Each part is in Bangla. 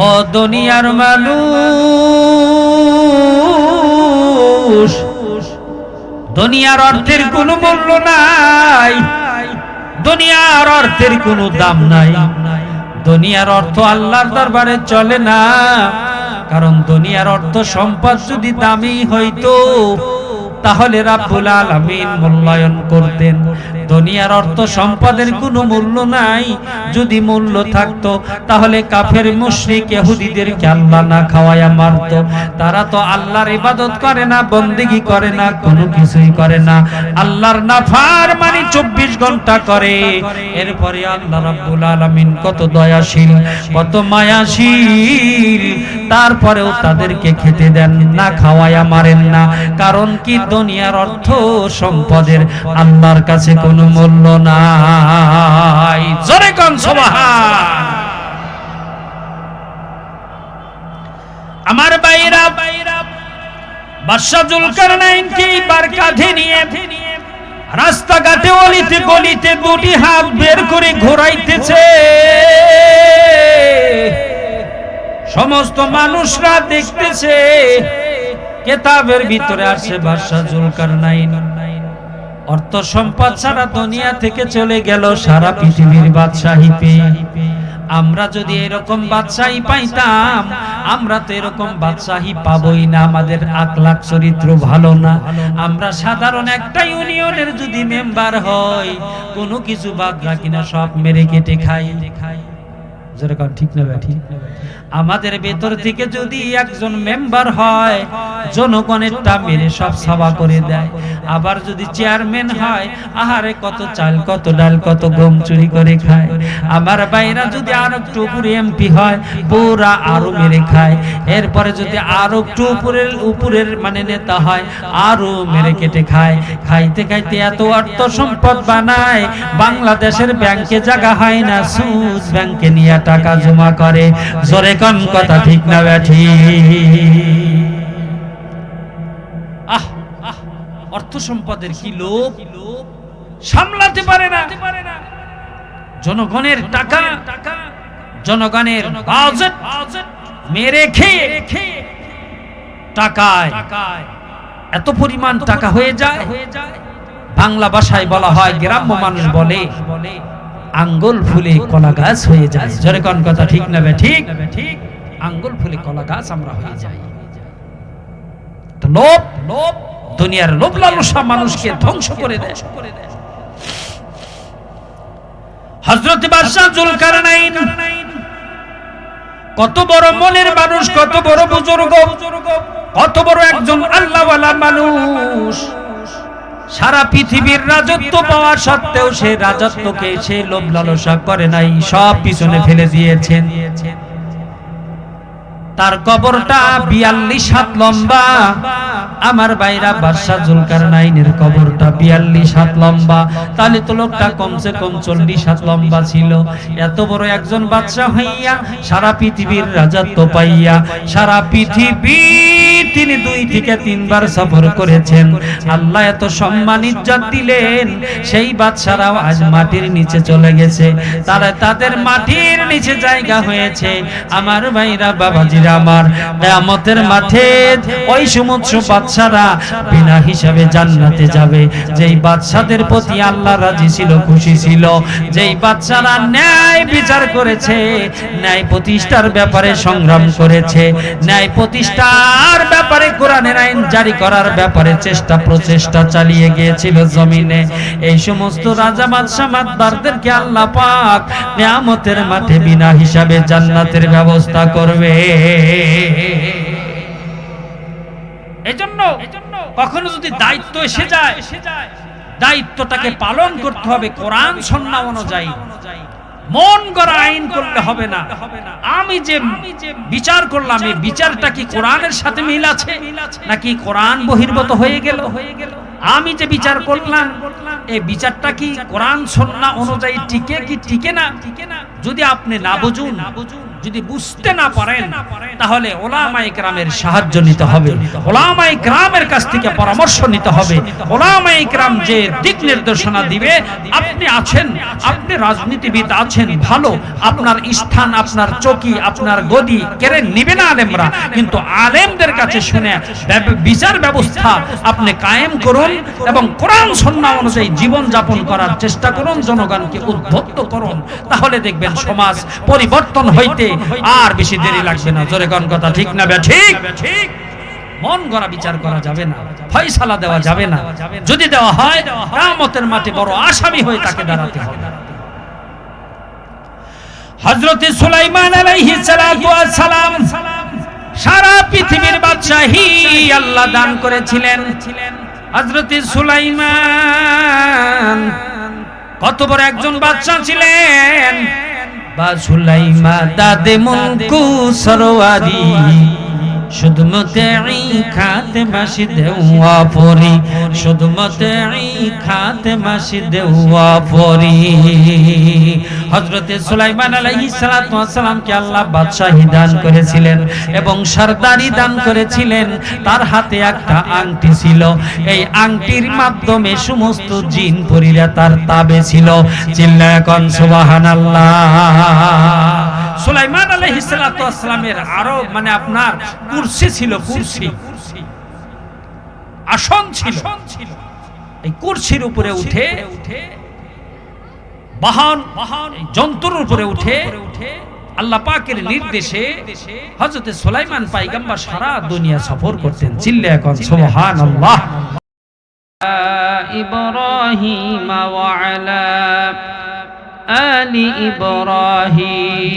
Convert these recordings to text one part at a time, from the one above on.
ও দুনিয়ার মানুষ, দুনিয়ার অর্থের কোনো মূল্য নাই, দুনিয়ার অর্থের কোনো দাম নাই। দুনিয়ার অর্থ আল্লাহর দরবারে চলে না, কারণ দুনিয়ার অর্থ সম্পদ যদি দামি হইতো তাহলে রাব্বুল আলামিন মূল্যায়ন করতেন। দুনিয়ার অর্থ সম্পদের কোনো মূল্য নাই। যদি মূল্য থাকতো তাহলে কাফের মুশরিক ইহুদিদেরকে আল্লাহ না খাওয়ায়া মারতো। তারা তো আল্লাহর ইবাদত করে না, বন্দেগী করে না, কোনো কিছুই করে না, আল্লাহর নাফরমানি 24 ঘন্টা করে। এরপরে আল্লাহ রাব্বুল আলামিন কত দয়াশীল, কত মায়াশীল, তারপরেও তাদেরকে খেতে দেন না, খাওয়ায়া মারেন না। কারণ কি? দুনিয়ার অর্থ সম্পদের আল্লাহর কাছে কোনো মূল্য নাই। জোরে কোন সুবহান। আমার ভাইরা, বাদশা জুলকারনাইনকে বার কাঁধে নিয়ে রাস্তাঘাটে অলিতে গলিতে দুটি হাত বের করে ঘোরাইতেছে। সমস্ত মানুষরা দেখতেছে। কিতাবের ভিতরে আসে বাদশা জুলকারনাইন অর্থ সম্পদ ছাড়া দুনিয়া থেকে চলে গেল সারা পৃথিবীর বাদশাহী পেয়ে। আমরা যদি এরকম বাদশাহী পাইতাম, আমরা তো এরকম বাদশাহী পাবই না। আমাদের আখলাক চরিত্র ভালো না। আমরা সাধারণ একটা ইউনিয়নের যদি মেম্বার হই, কোনো কিছু বাদ রাখি না, সব মেরে কেটে খাই। যেরকম ঠিক না ঠিক। আমাদের ভেতর থেকে যদি একজন মেম্বার হয়, জনগণেরটা মেরে সব সাবা করে দেয়। আবার যদি চেয়ারম্যান হয়, আহারে কত চাল, কত ডাল, কত গম চুরি করে খায়। আমার ভাইরা যদি আরো একটু উপরে এমপি হয়, পুরা আরো মেরে খায়। এরপরে যদি আরো একটু উপরের মানে নেতা হয়, আরো মেরে কেটে খায়। খাইতে খাইতে এত অর্থ সম্পদ বানায়, বাংলাদেশের ব্যাংকে জায়গা হয় না, সুদ ব্যাংকে নিয়ে টাকা জমা করে। জোরে কোন কথা ঠিক না ব্যাঠি? অর্থ সম্পদের কি লোভ, সামলাতে পারে না। জনগণের টাকা, জনগণের বাজেট মেরে খেয়ে টাকায় এত পরিমাণ টাকা হয়ে যায়। বাংলা ভাষায় বলা হয়, গ্রাম্য মানুষ বলে আঙ্গুল ফুলে কলা গাছ হয়ে যায়। জোরে কোন কথা ঠিক না ঠিক? আঙ্গুল ফুলে কলা গাছ আমরা হয়ে যাই। লোভ, লোভ, দুনিয়ার লোভ লালসা মানুষকে ধ্বংস করে দেয়। হযরত বাদশা জুলকারনাইন কত বড় মনের মানুষ, কত বড় বুজুর্গ, কত বড় একজন আল্লাহওয়ালা মানুষ। সারা পৃথিবীর রাজত্ব পাওয়া সত্ত্বেও সে রাজত্বকে সে লোভ লালসা করে নাই, সব পিছনে ফেলে দিয়েছেন। তার কবরটা 42 হাত লম্বা। আমার ভাইরা, বাদশা জুলকারনাইনের কবরটা 42 হাত লম্বা। তাহলে তো লোকটা কমসে কম 40 হাত লম্বা ছিল। এত বড় একজন বাদশা হইয়া, সারা পৃথিবীর রাজত্ব পাইয়া, সারা পৃথিবী তিনি 2 থেকে 3 বার সফর করেছেন। আল্লাহ এত সম্মান ইজ্জত দিলেন, সেই বাদশারাও আজ মাটির নিচে চলে গেছে। তারা তাদের মাটির নিচে জায়গা হয়েছে। আমার ভাইরা, বাবাজিরা আমার, কিয়ামতের মাঠে ওই সমস্ত বাদশারা বিনা হিসাবে জান্নাতে যাবে। যেই বাদশাদের প্রতি আল্লাহ রাজি ছিল, খুশি ছিল, যেই বাদশারা ন্যায় বিচার করেছে, ন্যায় প্রতিষ্ঠার ব্যাপারে সংগ্রাম করেছে, ন্যায় প্রতিষ্ঠার ব্যাপারে কোরআনের আইন জারি করার ব্যাপারে প্রচেষ্টা চালিয়ে গিয়েছিল জমিনে। এই সমস্ত রাজা বাদশা মাতবারদেরকে আল্লাহ পাক কিয়ামতের মাঠে বিনা হিসাবে জান্নাতের ব্যবস্থা করবে। এজন্য কখনো যদি দায়িত্ব এসে যায়, দায়িত্বটাকে পালন করতে হবে কোরআন সুন্নাহ অনুযায়ী। মন গড়া আইন করলে হবে না। আমি যে বিচার করলাম, এই বিচারটা কি কোরআনের সাথে মিল আছে নাকি কোরআন বহির্ভূত হয়ে গেল? আমি যে বিচার করলাম, এই বিচারটা কি কোরআন সুন্নাহ অনুযায়ী টিকে কি টিকে না? যদি আপনি না বুঝুন, যদি বুঝতে না পারেন তাহলে উলামায়ে কেরামের সাহায্য নিতে হবে, উলামায়ে কেরামের কাছ থেকে পরামর্শ নিতে হবে। উলামায়ে কেরাম যে দিক নির্দেশনা দিবে, আপনি আছেন, আপনি রাজনীতিবিদ আছেন, ভালো, আপনার স্থান, আপনার চকি, আপনার গদি কেড়ে নিবে না আলেমরা, কিন্তু আলেমদের কাছে শুনে বিচার ব্যবস্থা আপনি কায়েম করুন এবং কোরআন সুন্নাহ অনুযায়ী জীবন যাপন করার চেষ্টা করুন, জনগণকে উদ্বুদ্ধ করুন, তাহলে দেখবেন সমাজ পরিবর্তন হইতে আর বেশি দেরি লাগবে না। জোরে কোন কথা ঠিক না ঠিক? মন গড়া বিচার করা যাবে না, ফয়সালা দেওয়া যাবে না, যদি দেওয়া হয় কিয়ামতের মাঠে বড় আসামি হয়ে তাকে দাঁড়াতে হবে। হযরত সুলাইমান আলাইহিস সালাতু ওয়াস সালাম সারা পৃথিবীর বাদশাহী আল্লাহ দান করেছিলেন। হযরত সুলাইমান কত বড় একজন বাদশা ছিলেন। বা সুলাইমা দাদে মুনকু সরওয়ারি শুধুমতে খাতে মাসি দেওয়া পরি, শুধুমতে খাতে মাসি দেওয়া পরি। হযরতে সুলাইমান আলাইহিস সালাতু ওয়াস সালামকে আল্লাহ বাদশাহী দান করেছিলেন এবং সরদারি দান করেছিলেন। তার হাতে একটা আংটি ছিল, এই আংটির মাধ্যমে সমস্ত জিন পরীরা তার তাবে ছিল। চিল্লায়া কোন সুবহানাল্লাহ। সুলাইমান আলাইহিস সালাতু ওয়াস সালামের আরো মানে আপনার কুরসি ছিল, কুরসি, আসন ছিল। এই কুরসির উপরে উঠে বাহন যন্ত্রের উপরে উঠে আল্লাহ পাকের নির্দেশে হযরত সুলাইমান পয়গম্বর সারা দুনিয়া সফর করতেন। চিল্লায়া কোন সুবহানাল্লাহ। ইব্রাহিম ওয়া আলা আলি ইব্রাহিম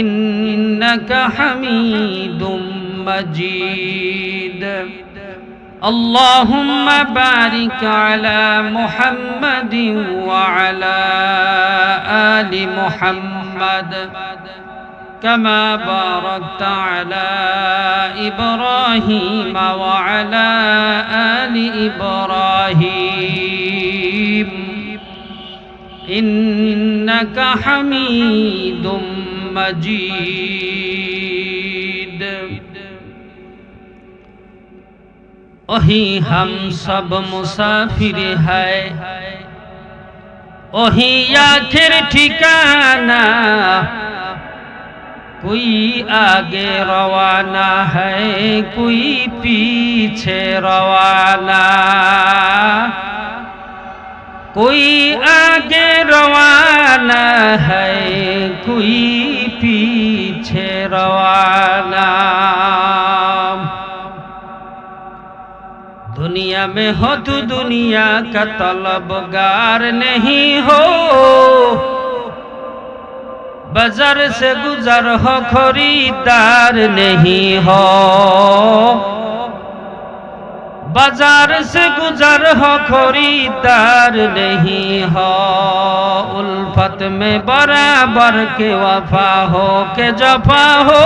ইন্নাকা হামিদুম মাজিদ। আল্লাহুম্মা বারিক আলা মুহাম্মাদিন ওয়া আলা আলি মুহাম্মাদ কামা বারাকতা আলা ইব্রাহিম ওয়া আলা আলি ইব্রাহিম ইন্নাকা হামিদুম मजीद। वही हम सब मुसाफिर है, वही आखिर ठिकाना, कोई आगे रवाना है, कोई पीछे रवाना, कोई आगे रवाना है, कोई पीछे रवाना। दुनिया में हो तो दुनिया का तलबगार नहीं हो, बाजार से गुजर हो खरीदार नहीं हो, बाजार से गुजर हो खरीदार नहीं हो, उल्फत में बराबर के वफा हो के जफा हो,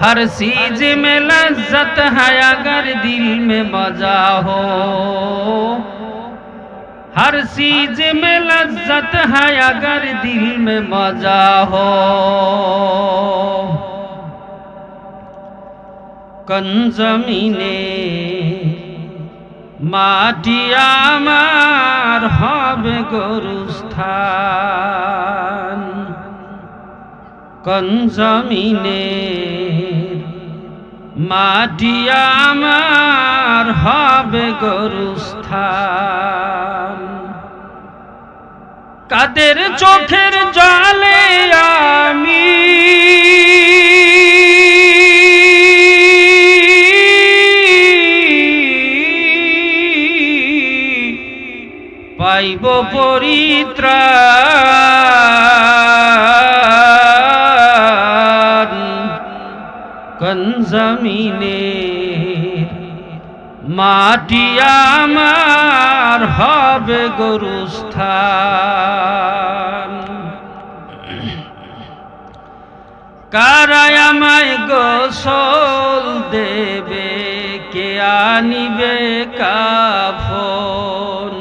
हर चीज में लज्जत है अगर दिल में मजा हो, हर चीज में लज्जत है अगर दिल में मजा हो। কোন জমিনে মাটি আমার হবে গোরস্থান, কোন জমিনে মাটি আমার হবে গোরস্থান, কাদের চোখের জলে আমি পাইব পরিত্রাণ, কোন জমিনে মাটি আমার হবে গোরস্থান, কারা আমায় গোসল দেবে, কে আনিবে কাফন,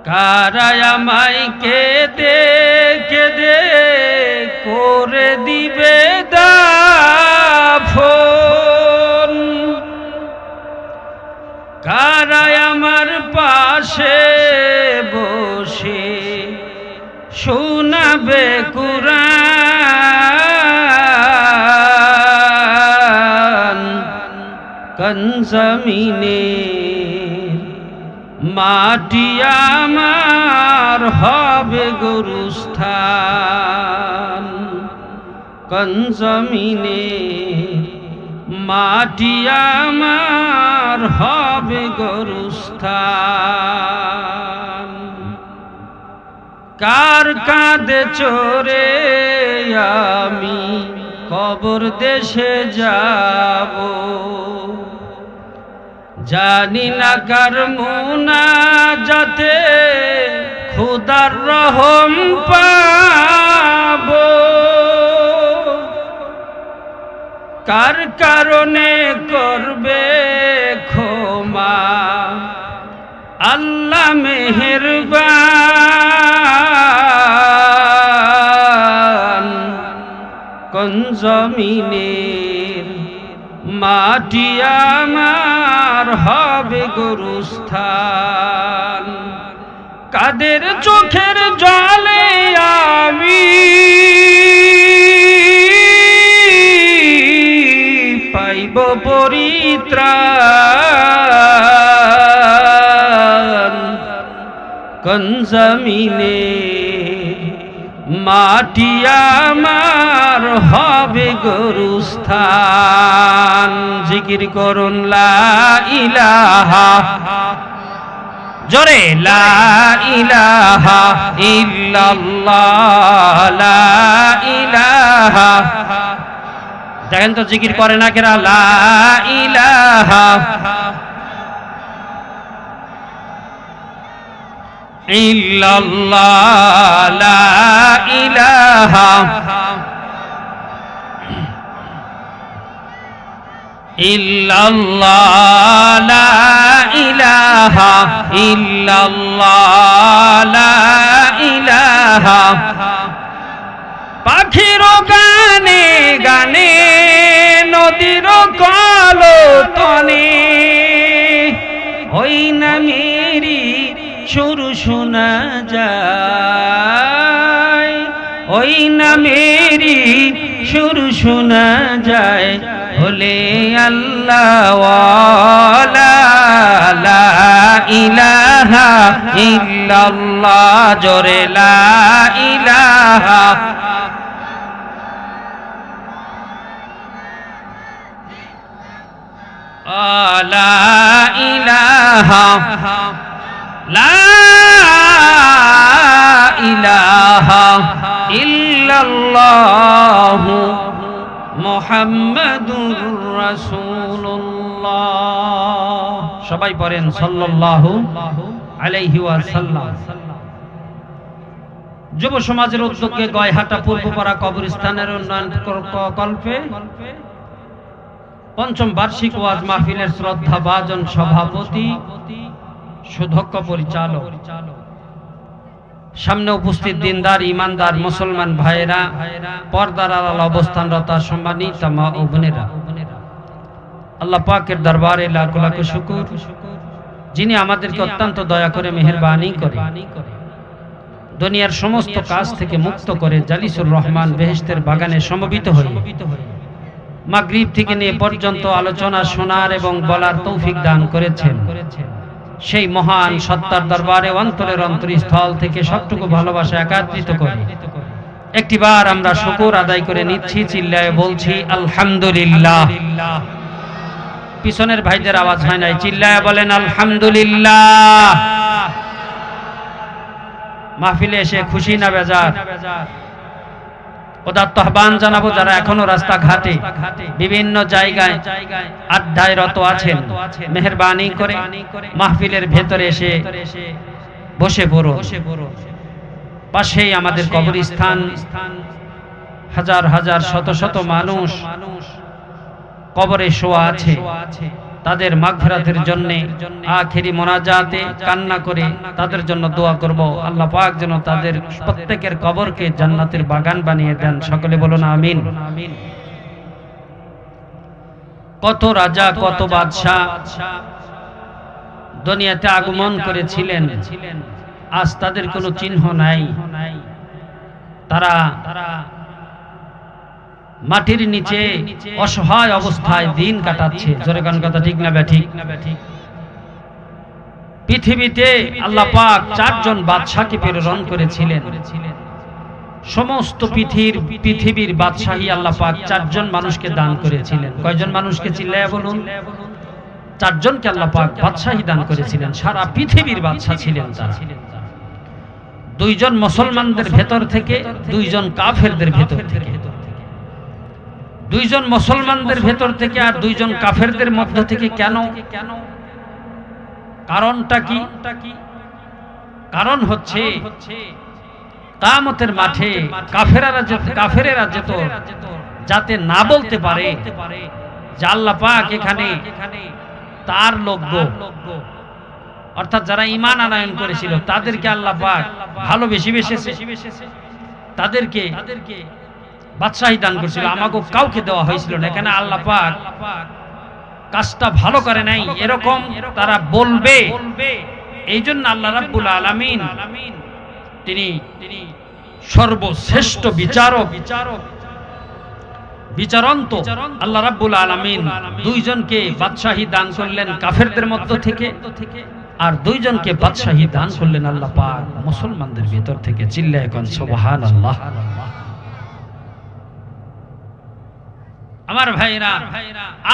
কারা আমায় কেঁদে কেঁদে করে দিবে দাফন, কারা আমার পাশে বসে শোনাবে কুরআন, কোন জমিনে মাটি আমার হবে গোরস্থান, কোন জমিনে মাটি আমার হবে গোরস্থান। কার কাঁধে চড়ে আমি কবর দেশে যাব, জানি না কার মুনাজাতে খোদার রহম পাবো, কার কারণে করবে ক্ষমা আল্লাহ মেহেরবান, কোন জমিনের মাটি আমার হবে গোরস্থান, কাদের চোখের জলে আমি পাইব পরিত্রাণ, কোন জমিনে মাটি আমার হবে গোরস্থান। জিকির করুন লা ইলাহা, জোরে লা ইলাহা ইল্লাল্লাহ, লা ইলাহা, দেখেন তো জিকির করে না কেরা, লা ইলাহা ইল্লাল্লাহ, লা ইলাহা ইল্লাল্লাহ, লা ইলাহা ইল্লাল্লাহ, লা ইলাহা। পাখির গানে গানে নদীর কলতনে ওই নামেরই সুর শোনা যায়, ওই নামেরই সুর শোনা যায়, বলে আল্লাহ ওয়ালা, লা ইলাহা ইল্লাল্লাহ, জোরে লা ইলাহা লা ইলাহা, লা ইলাহা ইল্লাল্লাহ মুহাম্মাদুর রাসূলুল্লাহ। সবাই পড়েন সাল্লাল্লাহু আলাইহি ওয়াসাল্লাম। যুব সমাজের উদ্যোগে গয়হাটা পূর্বপাড়া কবরস্থানের উন্নয়ন কল্পে পঞ্চম বার্ষিক ওয়াজ মাহফিলের শ্রদ্ধাভাজন সভাপতি সুধক্ষ পরিচালক, সামনে উপস্থিত দিনদার ইমানদার মুসলমান ভাইয়েরা, পর্দার আড়ালে অবস্থানরত সম্মানিত মা ও বোনেরা, আল্লাহ পাকের দরবারে লাখ লাখ শুকর, যিনি আমাদেরকে অত্যন্ত দয়া করে মেহেরবানি করে দুনিয়ার সমস্ত কাজ থেকে মুক্ত করে জালিসুর রহমান বেহেশতের বাগানে সমবেত হয়ে মাগরিব থেকে নিয়ে পর্যন্ত আলোচনা শোনার এবং বলার তৌফিক দান করেছেন। সেই মহান সত্তার দরবারে অন্তরের অন্তরস্থল থেকে সবটুকু ভালোবাসা একত্রিত করে একটিবার আমরা শুকর আদায় করে নিচ্ছি, চিল্লায়ে বলছি আলহামদুলিল্লাহ। পিছনের ভাইদের আওয়াজ হয় নাই, চিল্লায়ে বলেন আলহামদুলিল্লাহ। মাহফিলে এসে খুশি না বেজার? ওদাত্ত আহ্বান জানাবো যারা এখনো রাস্তাঘাটে বিভিন্ন জায়গায় আড্ডায় রত আছেন, মেহেরবানি করে মাহফিলের ভেতরে এসে বসে পড়ো। পাশেই আমাদের কবরস্থান, হাজার হাজার শত শত মানুষ কবরে শোয়া আছে। তাদের মাগফিরাতের জন্য আখেরি মোনাজাতে কান্না করে তাদের জন্য দোয়া করব। আল্লাহ পাক যেন তাদের প্রত্যেকের কবরকে জান্নাতের বাগান বানিয়ে দেন। সকলে বলুন আমিন। কত রাজা কত বাদশাহ দুনিয়াতে আগমন করেছিলেন, আজ তাদের কোনো চিহ্ন নাই। তারা মাটির নিচে অসহায় অবস্থায় দিন কাটাচ্ছে। জোরে গান কথা ঠিক না ব্যাঠিক? পৃথিবীতে আল্লাহ পাক 4 জন বাদশাকে প্রেরণ করেছিলেন। সমস্ত পৃথিবীর বাদশাহী আল্লাহ পাক 4 জন মানুষকে দান করেছিলেন। কয়জন মানুষকে চিল্লায়া বলুন? 4 জনকে আল্লাহ পাক বাদশাহী দান করেছিলেন। সারা পৃথিবীর বাদশা ছিলেন তারা। 2 জন মুসলমানদের ভেতর থেকে, 2 জন কাফেরদের ভেতর থেকে। 2 জন মুসলমানদের ভেতর থেকে আর 2 জন কাফেরদের মধ্য থেকে। কেন? কারণটা কি? কারণ হচ্ছে কিয়ামতের মাঠে কাফেরেরা যাতে না বলতে পারে যে আল্লাহ পাক এখানে তার লোক, অর্থাৎ যারা ঈমান আনয়ন করেছিল তাদেরকে আল্লাহ পাক ভালোবেসে তাদেরকে বাদশাহী দান করেছিল। আমাকে কাউকে দেওয়া হয়েছিল না। এখানে আল্লাহ পাক কাজটা ভালো করে নাই এরকম তারা বলবে। এই জন্য আল্লাহ রাব্বুল আলামিন তিনি সর্বশ্রেষ্ঠ বিচারন্ত আল্লাহ রাব্বুল আলামিন 2 জনকে বাদশাহী দান করলেন কাফেরদের মধ্য থেকে, আর 2 জনকে বাদশাহী দান করলেন আল্লাহ পাক মুসলমানদের ভিতর থেকে। চিল্লায়ে কোন সুবহানাল্লাহ। আমার ভাইরা,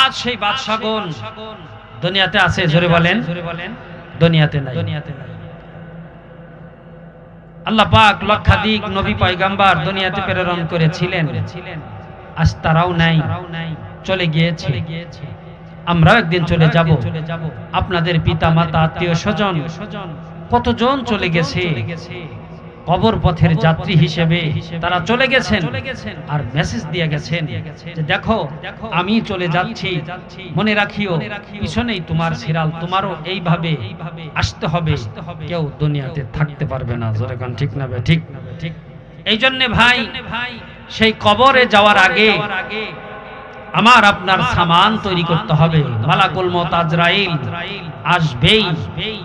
আজ সেই বাদশাগণ দুনিয়াতে আছে? জোরে বলেন। দুনিয়াতে নাই। আল্লাহ পাক লক্ষাধিক নবী পয়গম্বর দুনিয়াতে প্রেরণ করেছিলেন, আজ তারাও নাই, চলে গিয়েছে। আমরাও একদিন চলে যাব। আপনাদের পিতা মাতা আত্মীয় স্বজন কতজন চলে গেছে কবর পথের যাত্রী হিসেবে। তারা চলে গেছেন আর মেসেজ দিয়ে গেছেন যে দেখো আমি চলে যাচ্ছি, মনে রাখিও পিছনেই তোমার সিরাল, তোমারও এইভাবে আসতে হবে, কেউ দুনিয়াতে থাকতে পারবে না। জোরে কোন ঠিক না ঠিক? এই জন্য ভাই, সেই কবরে যাওয়ার আগে আমার আপনার সামান তৈরি করতে হবে। মালাকুল মউত আজরাইল আসবেই।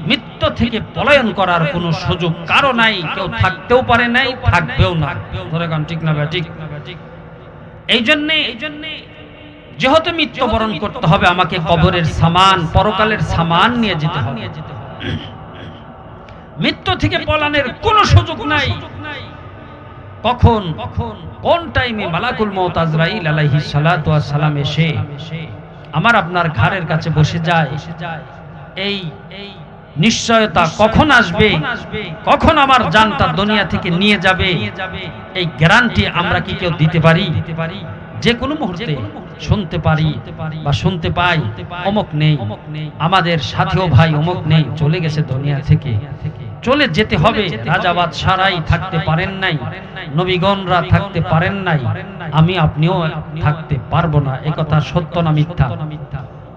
মৃত্যু থেকে পলায়ন করার কোনো সুযোগ কারো নাই, কেউ থাকতেও পারে নাই, থাকবেও না। ধরে গান ঠিক না ঠিক? এই জন্য যেহেতু মৃত্যুবরণ করতে হবে, আমাকে কবরের সামান, পরকালের সামান নিয়ে যেতে হবে। মৃত্যু থেকে পলায়নের কোনো সুযোগ নাই। কখন কোন টাইমে মালাকুল মউত আজরাইল আলাইহিস সালাতু ওয়াস সালাম এসে আমার আপনার ঘরের কাছে বসে যায়, এই নিশ্চয়তা কখন আসবে, কখন আমার জানটা দুনিয়া থেকে নিয়ে যাবে, এই গ্যারান্টি আমরা কি কেউ দিতে পারি? যে কোনো মুহূর্তে শুনতে পারি বা শুনতে পাই অমুক নেই, আমাদের সাথীও ভাই অমুক নেই, চলে গেছে দুনিয়া থেকে। চলে যেতে হবে। রাজা বাদশাহরাই থাকতে পারেন নাই, নবীগণরা থাকতে পারেন নাই, আমি আপনিও থাকতে পারবো না। এই কথা সত্য না মিথ্যা?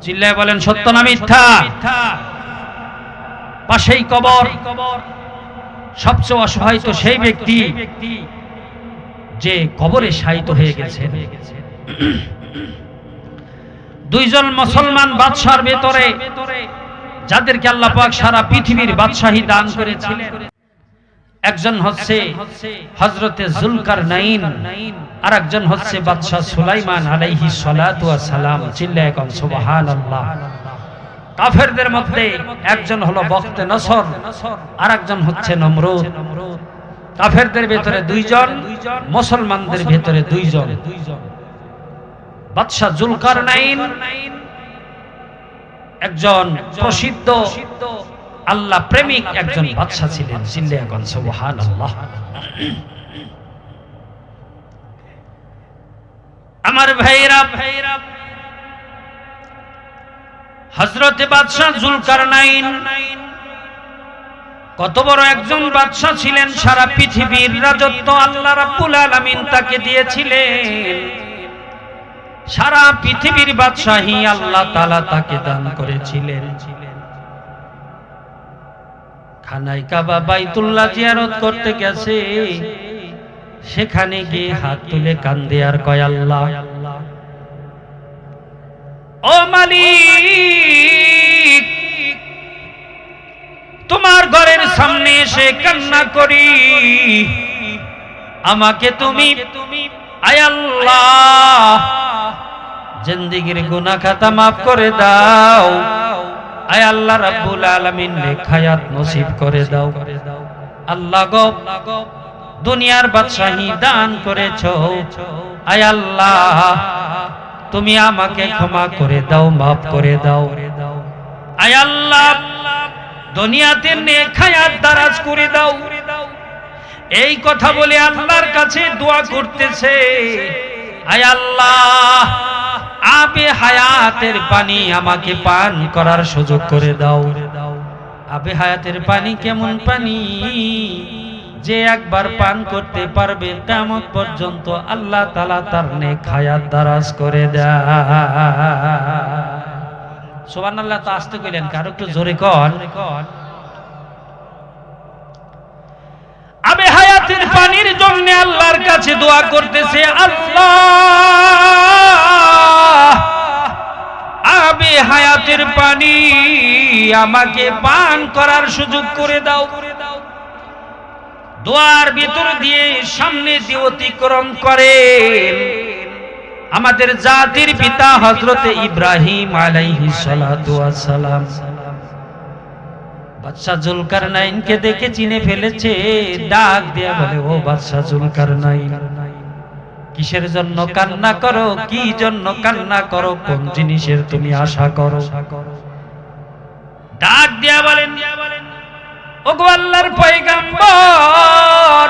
চিল্লায় বলেন সত্য না মিথ্যা? পাশেই কবর। সবচেয়ে অসহায় তো সেই ব্যক্তি যে কবরে শায়িত হয়ে গেছে। 2 জন মুসলমান বাদশার ভেতরে যাদেরকে আল্লাহ পাক সারা পৃথিবীর বাদশাহী দান করেছিলেন, একজন হচ্ছে হযরতে যুলকারনাইন, আর একজন হচ্ছে বাদশা সুলাইমান আলাইহিস সালাতু ওয়াস সালাম। চিল্লায়ে কোন সুবহানাল্লাহ। কাফেরদের মধ্যে একজন হলো বখতে নসর, আর একজন হচ্ছে নমরুদ। কাফেরদের ভেতরে 2 জন, মুসলমানদের ভেতরে 2 জন। বাদশা যুলকারনাইন একজন প্রসিদ্ধ আল্লাহ প্রেমিক একজন বাদশা ছিলেন। চিল্লায়ে কোন সুবহানাল্লাহ। আমার ভাইরা, হযরত বাদশা যুলকারনাইন কত বড় একজন বাদশা ছিলেন, সারা পৃথিবীর রাজত্ব আল্লাহ রাব্বুল আলামিন তাকে দিয়েছিলেন। সারা পৃথিবীর বাদশাহী আল্লাহ তাআলা তাকে দান করেছিলেন। খানায় কাবা বাইতুল্লাহ জিয়ারত করতে গেছে, সেখানে গিয়ে হাত তুলে কান্দে আর কয়, আল্লাহ ও মালিক, তোমার ঘরের সামনে এসে কান্না করি, আমাকে তুমি আয় আল্লাহ জিন্দেগীর গুনাহ খাতা মাফ করে দাও, আয় আল্লাহ রাব্বুল আলামিন নেক হায়াত নসিব করে দাও। আল্লাহ গো, দুনিয়ার বাদশাহী দান করেছো, আয় আল্লাহ তুমি আমাকে ক্ষমা করে দাও, মাফ করে দাও। আয় আল্লাহ দুনিয়াতে নেক হায়াত দারাজ করে দাও। এই কথা বলে আল্লাহর কাছে দোয়া করতেছে, আয় আল্লাহ আবে হায়াতের পানি আমাকে পান করার সুযোগ করে দাও। আবে হায়াতের পানি কেমন পানি? যে একবার পান করতে পারবে কিয়ামত পর্যন্ত আল্লাহ তাআলা তার নেক হায়াত দারাজ করে দেয়। সুবহানাল্লাহ। তো আসতে কইলেন, কারো একটু জোরে কোন। আবে হায়াতের পানির জন্য আল্লাহর কাছে দোয়া করতেছে, আল্লাহ আবে হায়াতের পানি আমাকে পান করার সুযোগ করে দাও। দোয়ার ভিতর দিয়ে সামনে দিয়ে অতিক্রম করেন আমাদের জাতির পিতা হযরতে ইব্রাহিম আলাইহিস সালাতু ওয়াস সালাম। বাদশা জুলকারনাইনকে দেখে চিনে ফেলেছে, ডাক দিয়ে বলে, ও বাদশা জুলকারনাইন, কিসের জন্য কান্না করো? কি জন্য কান্না করো? কোন জিনিসের তুমি আশা করো? ডাক দিয়া বলেন, ওগো আল্লাহর পয়গম্বর,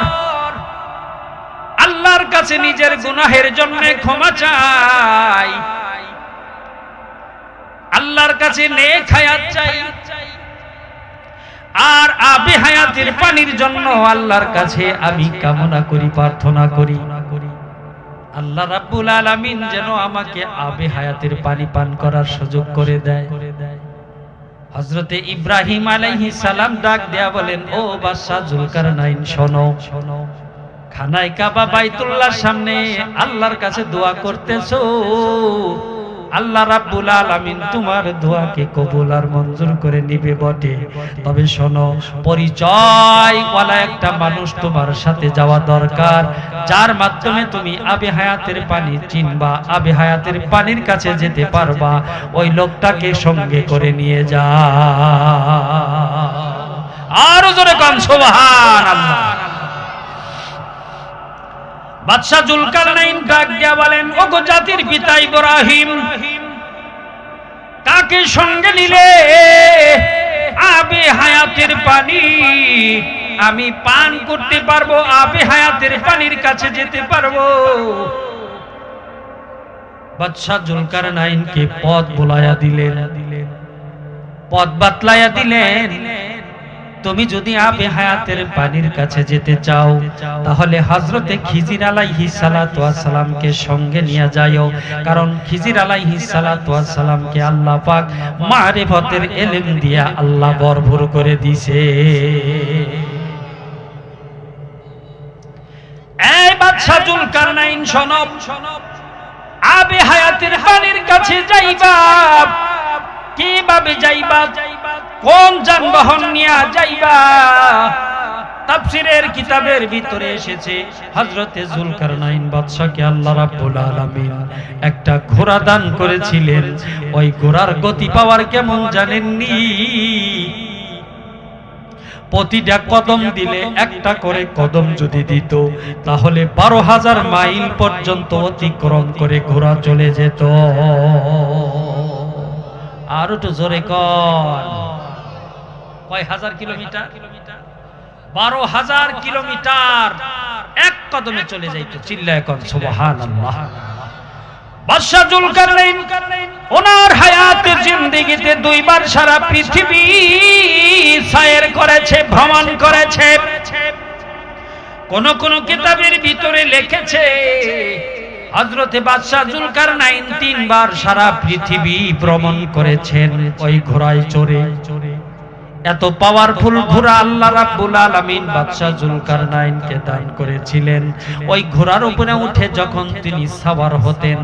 আল্লাহর কাছে নিজের গুনাহের জন্য ক্ষমা চাই, আল্লাহর কাছে নেক হায়াত চাই, আর আবে হায়াতের পানির জন্য আল্লাহর কাছে আমি কামনা করি, প্রার্থনা করি, আল্লাহ রাব্বুল আলামিন যেন আমাকে আবে হায়াতের পানি পান করার সুযোগ করে দেয়। হযরতে ইব্রাহিম আলাইহিস সালাম ডাক দেয়া বলেন, ও বাদশা জুলকারনাইন, শোনো, খানায় কাবা বাইতুল্লাহর সামনে আল্লাহর কাছে দোয়া করতেছো, আল্লাহ রাব্বুল আলামিন তোমার দোয়াকে কবুল আর মঞ্জুর করে নিবে বটে, তবে শোনো, পরিচয় ওয়ালা একটা মানুষ তোমার সাথে যাওয়া দরকার, যার মাধ্যমে তুমি আবে হায়াতের পানি চিনবা, আবে হায়াতের পানির কাছে যেতে পারবা, ওই লোকটাকে সঙ্গে করে নিয়ে যা। আর জোরে কান সুবহানাল্লাহ। বাদশা জুলকারনাইন ডাক দিয়া বলেন, ওগো জাতির পিতা ইব্রাহিম, কাকে সঙ্গে নিলে আবে হায়াতের পানি আমি পান করতে পারবো, আবে হায়াতের পানির কাছে যেতে পারবো? বাদশা জুলকারনাইনকে পথ বলায়া দিলেন, পথ বাতলায়া দিলেন, তুমি যদি আবে হায়াতের পানির কাছে যেতে চাও তাহলে হযরতে খিজির আলাইহিস সালাতু ওয়াস সালামকে সঙ্গে নিয়ে যাও, কারণ খিজির আলাইহিস সালাতু ওয়াস সালামকে আল্লাহ পাক মারিফতের ইলম দিয়া আল্লাহ ভরপুর করে দিয়েছে। এই বাদশা জুলকারনাইন শোনো, আবে হায়াতের পানির কাছে যাইবা, কিভাবে যাইবা, কোন যানবাহন নিয়ে যাইবা? তাফসীরের কিতাবের ভিতরে এসেছে হযরতে জুলকারনাইন বাদশাকে আল্লাহ রাব্বুল আলামিন একটা ঘোড়া দান করেছিলেন। ওই ঘোড়ার গতি পাওয়ার কেমন জানেননি? প্রতিটা কদম দিলে একটা করে কদম যদি দিত তাহলে 12,000 মাইল পর্যন্ত অতিক্রম করে ঘোড়া চলে যেত। আর একটু জোরে কর, কয় হাজার কিলোমিটার? 12,000 কিলোমিটার এক কদমে চলে যাইতো। চিল্লায় কর সুবহানাল্লাহ। বাদশা জুলকারনাইন ওনার হায়াতের জিন্দেগিতে দুইবার সারা পৃথিবী সয়র করেছে, ভ্রমণ করেছে। কোন কোন কিতাবের ভিতরে লিখেছে হযরতে বাদশাহ জুলকারনাইন 3 বার সারা পৃথিবী ভ্রমণ করেছেন ওই ঘোড়ায় চড়ে। এত পাওয়ারফুল ঘোড়া আল্লাহ রাব্বুল আলামিন বাদশাহ জুলকারনাইনকে দান করেছিলেন। ওই ঘোড়ার উপরে উঠে যখন তিনি সাওয়ার হতেন,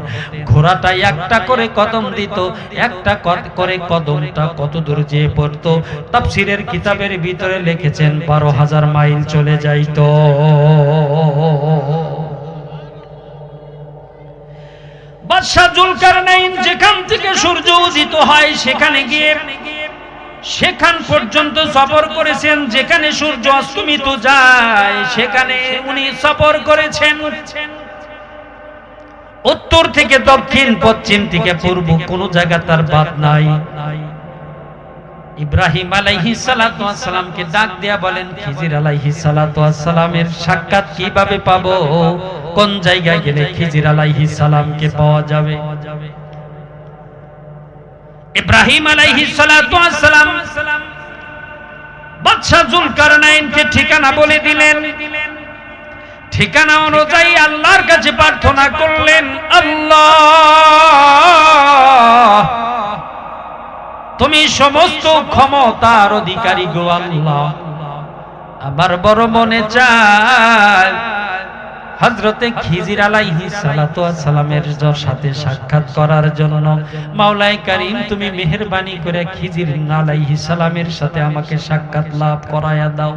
ঘোড়াটা একটা করে কদম দিত, একটা করে কদমটা কত দূর যেয়ে পড়তো তাফসীরের কিতাবের ভিতরে লিখেছেন 12,000 মাইল চলে যাইতো। বাদশাহ জুলকারনাইন যেখান থেকে সূর্য উদিত হয় সেখানে গিয়ে সেখান পর্যন্ত সফর করেছেন, যেখানে সূর্য অস্তমিত যায় সেখানে উনি সফর করেছেন। উত্তর থেকে দক্ষিণ, পশ্চিম থেকে পূর্ব, কোন জায়গা তার বাদ নাই। ইব্রাহিম আলাইহিস সালাতু ওয়াস সালামকে ডাক দেয়া বলেন, খিজির আলাইহিস সালাতু ওয়াস সালামের সাক্ষাৎ কিভাবে পাবো? কোন জায়গায় গেলে খিজির আলাইহিস সালামকে পাওয়া যাবে? ইব্রাহিম আলাইহিস সালাতু ওয়াস সালাম বাদশা জুলকারনাইনকে ঠিকানা বলে দিলেন। ঠিকানা অনুযায়ী আল্লাহর কাছে প্রার্থনা করলেন, আল্লাহ তুমি সমস্ত ক্ষমতার অধিকারী গো আল্লাহ, আমার বড় মনে চায় হযরতে খিজির আলাইহিস সালাতু ওয়াস সালামের সাথে সাক্ষাৎ করার জন্য। মাওলাই কারীম তুমি মেহেরবানি করে খিজির আলাইহিস সালামের সাথে আমাকে সাক্ষাৎ লাভ করায়া দাও।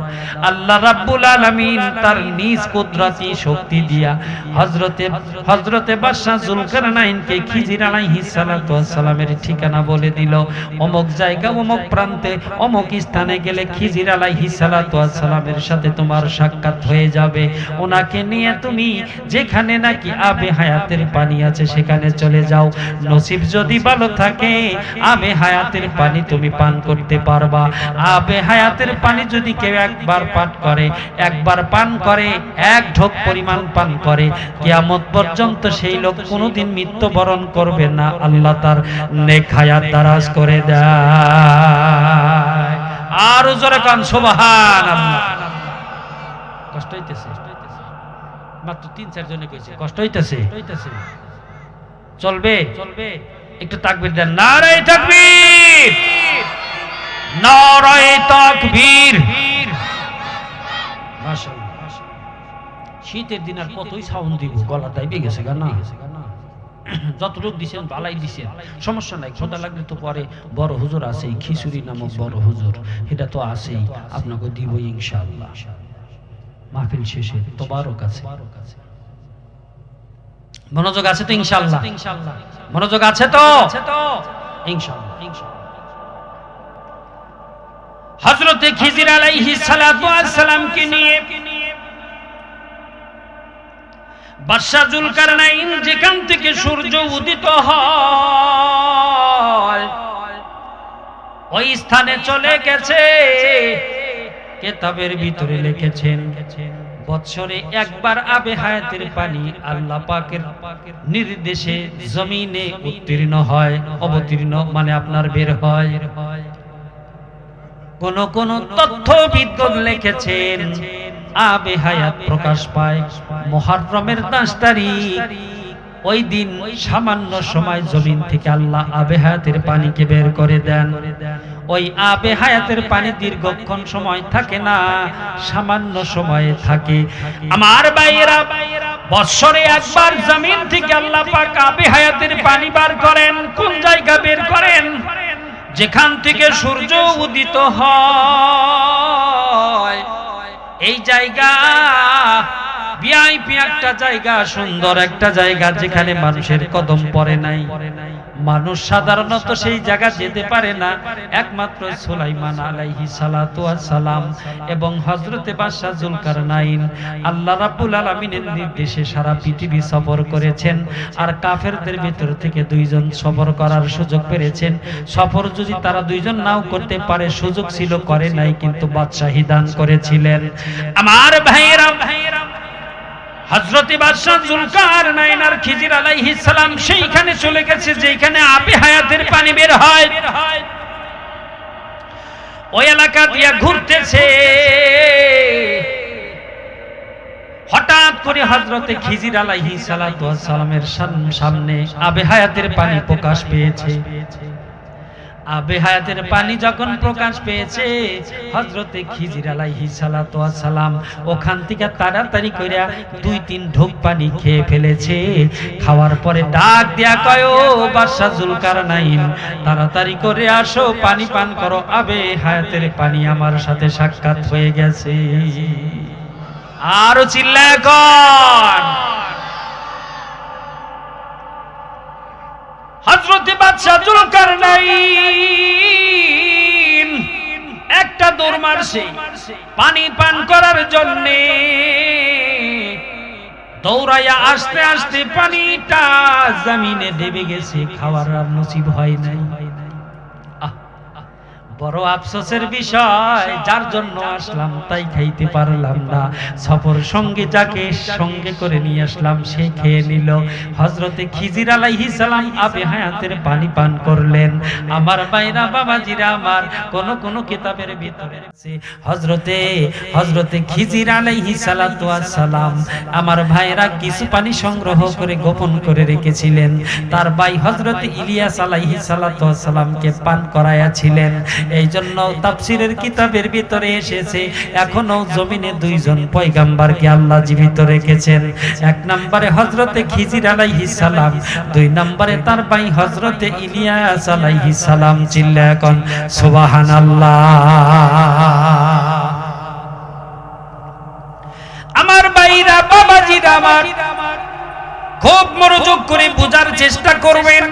আল্লাহ রাব্বুল আলামিন তার নিজ কুদরতি শক্তি দিয়া হযরতে বাদশা জুলকারনাইনকে খিজির আলাইহিস সালাতু ওয়াস সালামের ঠিকানা বলে দিল। অমুক জায়গা, অমুক প্রান্তে, অমুক স্থানে গেলে খিজির আলাইহিস সালাতু ওয়াস সালামের সাথে তোমার সাক্ষাৎ হয়ে যাবে। ওনাকে নিয়ে তুমি যেখানে নাকি আবে হায়াতের পানি আছে সেখানে চলে যাও। নসিব যদি ভালো থাকে আবে হায়াতের পানি তুমি পান করতে পারবা। আবে হায়াতের পানি যদি কেউ একবার পান করে, একবার পান করে, এক ঢোক পরিমাণ পান করে, কিয়ামত পর্যন্ত সেই লোক কোনোদিন মৃত্যুবরণ করবে না, আল্লাহ তার নেক হায়াত দারাজ করে দেয়। আর জোরে কান সুবহানাল্লাহ। কষ্ট হইতেছে? মাত্র 3-4 জনে কইছে কষ্ট হইতেছে। চলবে একটু তাকবীর দেন। নারে তাকবীর, নারে তাকবীর। মাশাআল্লাহ। শীতের দিন আর কতই সাউন্ড দিব, গলা দাইবে গেছে না। যতটুক দিছেন ভালাই দিছেন, সমস্যা নাই। খোদা লাগলে তো পরে বড় হুজুর আছে, খিচুড়ি নামক বড় হুজুর, এটা তো আছেই, আপনাকে দিব ইনশাআল্লাহ মাহফিল শেষে। তোবারক আছে, মনোযোগ আছে তো ইনশাআল্লাহ? মনোযোগ আছে তো ইনশাআল্লাহ। হযরতে খিজির আলাইহিস সালাতু ওয়াস সালামকে নিয়ে বাদশা জুলকারনাইন যেখান থেকে সূর্য উদিত হয় ওই স্থানে চলে গেছে। কিতাবের ভিতরে লিখেছেন বৎসরে একবার আবে হায়াতের পানি আল্লাহ পাকের নির্দেশে জমিনে উত্তীর্ণ হয়, অবতীর্ণ মানে আপনার বের হয়। কোন কোন তথ্যবিদ লিখেছেন আবে হায়াত প্রকাশ পায় মুহররমের 10 তারিখ। ওই দিন সামান্য সময় জমিন থেকে আল্লাহ আবে হায়াতের পানিকে বের করে দেন। ওই আবে হায়াতের পানি দীর্ঘক্ষণ সময় থাকে না, সামান্য সময়ে থাকে। আমার ভাইয়েরা, বৎসরে একবার জমিন থেকে আল্লাহ পাক আবে হায়াতের পানি বার করেন। কোন জায়গা বের করেন? যেখান থেকে সূর্য উদিত হয়। এই জায়গা ভিআইপি একটা জায়গা, সুন্দর একটা জায়গা, যেখানে মানুষের কদম পড়ে নাই। মানুষ সাধারণত সেই জায়গা যেতে পারে না। একমাত্র সুলাইমান আলাইহিস সালাতু ওয়াস সালাম এবং হযরতে বাদশা জুলকারনাইন আল্লাহ রাব্বুল আলামিনের নির্দেশে সারা পৃথিবী সফর করেছেন। আর কাফেরদের ভিতর থেকে 2 জন সফর করার সুযোগ পেয়েছেন। সফর যদি তারা 2 জন নাও করতে পারে, সুযোগ ছিল, করে নাই, কিন্তু বাদশাহী দান করেছিলেন। আমার ভাইয়েরা, হযরতে বাদশা জুলকারনাইন আর খিজির আলাইহিস সালাম সেইখানে চলে গেছে যেখানে আবে হায়াতের পানি বের হয়। ওই এলাকা দিয়ে ঘুরতেছে। হঠাৎ করে হযরতে খিজির আলাইহিস সালাতু ওয়াস সালামের সামনে আবে হায়াতের পানি প্রকাশ পেয়েছে। আবে হায়াতের পানি যখন প্রকাশ পেয়েছে, হযরতে খিজির আলাইহিস সালাতু ওয়াস সালাম ওখান থেকে তাড়াতাড়ি কইরা 2-3 ঢোক পানি খেয়ে ফেলেছে। খাওয়ার পরে ডাক দিয়া কয়, ও বাদশা জুলকারনাইন, তাড়াতাড়ি করে আসো, পানি পান করো, আবে হায়াতের পানি আমার সাথে সাক্ষাৎ হয়ে গেছে। আরো চিল্লায় কর। হযরতে বাদশা জুলকারনাইন একটা দৌড় মারছে পানি পান করার জন্য। দৌড়াইয়া আস্তে আস্তে পানিটা জমিনে দেবে গেছে, খাওয়ার আর নসিব হয় নাই। বড় আফসোসের বিষয়, যার জন্য আসলাম তাই খাইতে পারলাম না। সফর সঙ্গে যাকে সঙ্গে করে নিয়ে আসলাম সে খেয়ে নিল। হযরতে খিজির আলাইহিস সালাম আবে হায়াতের পানি পান করলেন। আমার ভাইরা বাবাজিরা আমার, কোন কিতাবের ভিতরে আছে হযরতে খিজির আলাইহিস সালাতু ওয়াস সালাম আমার ভাইরা কিছু পানি সংগ্রহ করে গোপন করে রেখেছিলেন। তার ভাই হযরতে ইলিয়াস আলাইহিস সালাতু ওয়াস সালামকে পান করাইয়াছিলেন। এই জন্য তাফসীরের কিতাবের ভিতরে এসেছে এখনো জমিনে 2 জন পয়গম্বরকে আল্লাহ জীবিত রেখেছেন। এক নম্বরে হযরতে খিজির আলাইহিস সালাম, 2 নম্বরে তার ভাই হযরতে ইলিয়াস আলাইহিস সালাম। চিল্লা এখন সুবহানাল্লাহ। আমার ভাইরা বাবাজিরা আমার, খুব মনোযোগ করে বোঝার চেষ্টা করবেন।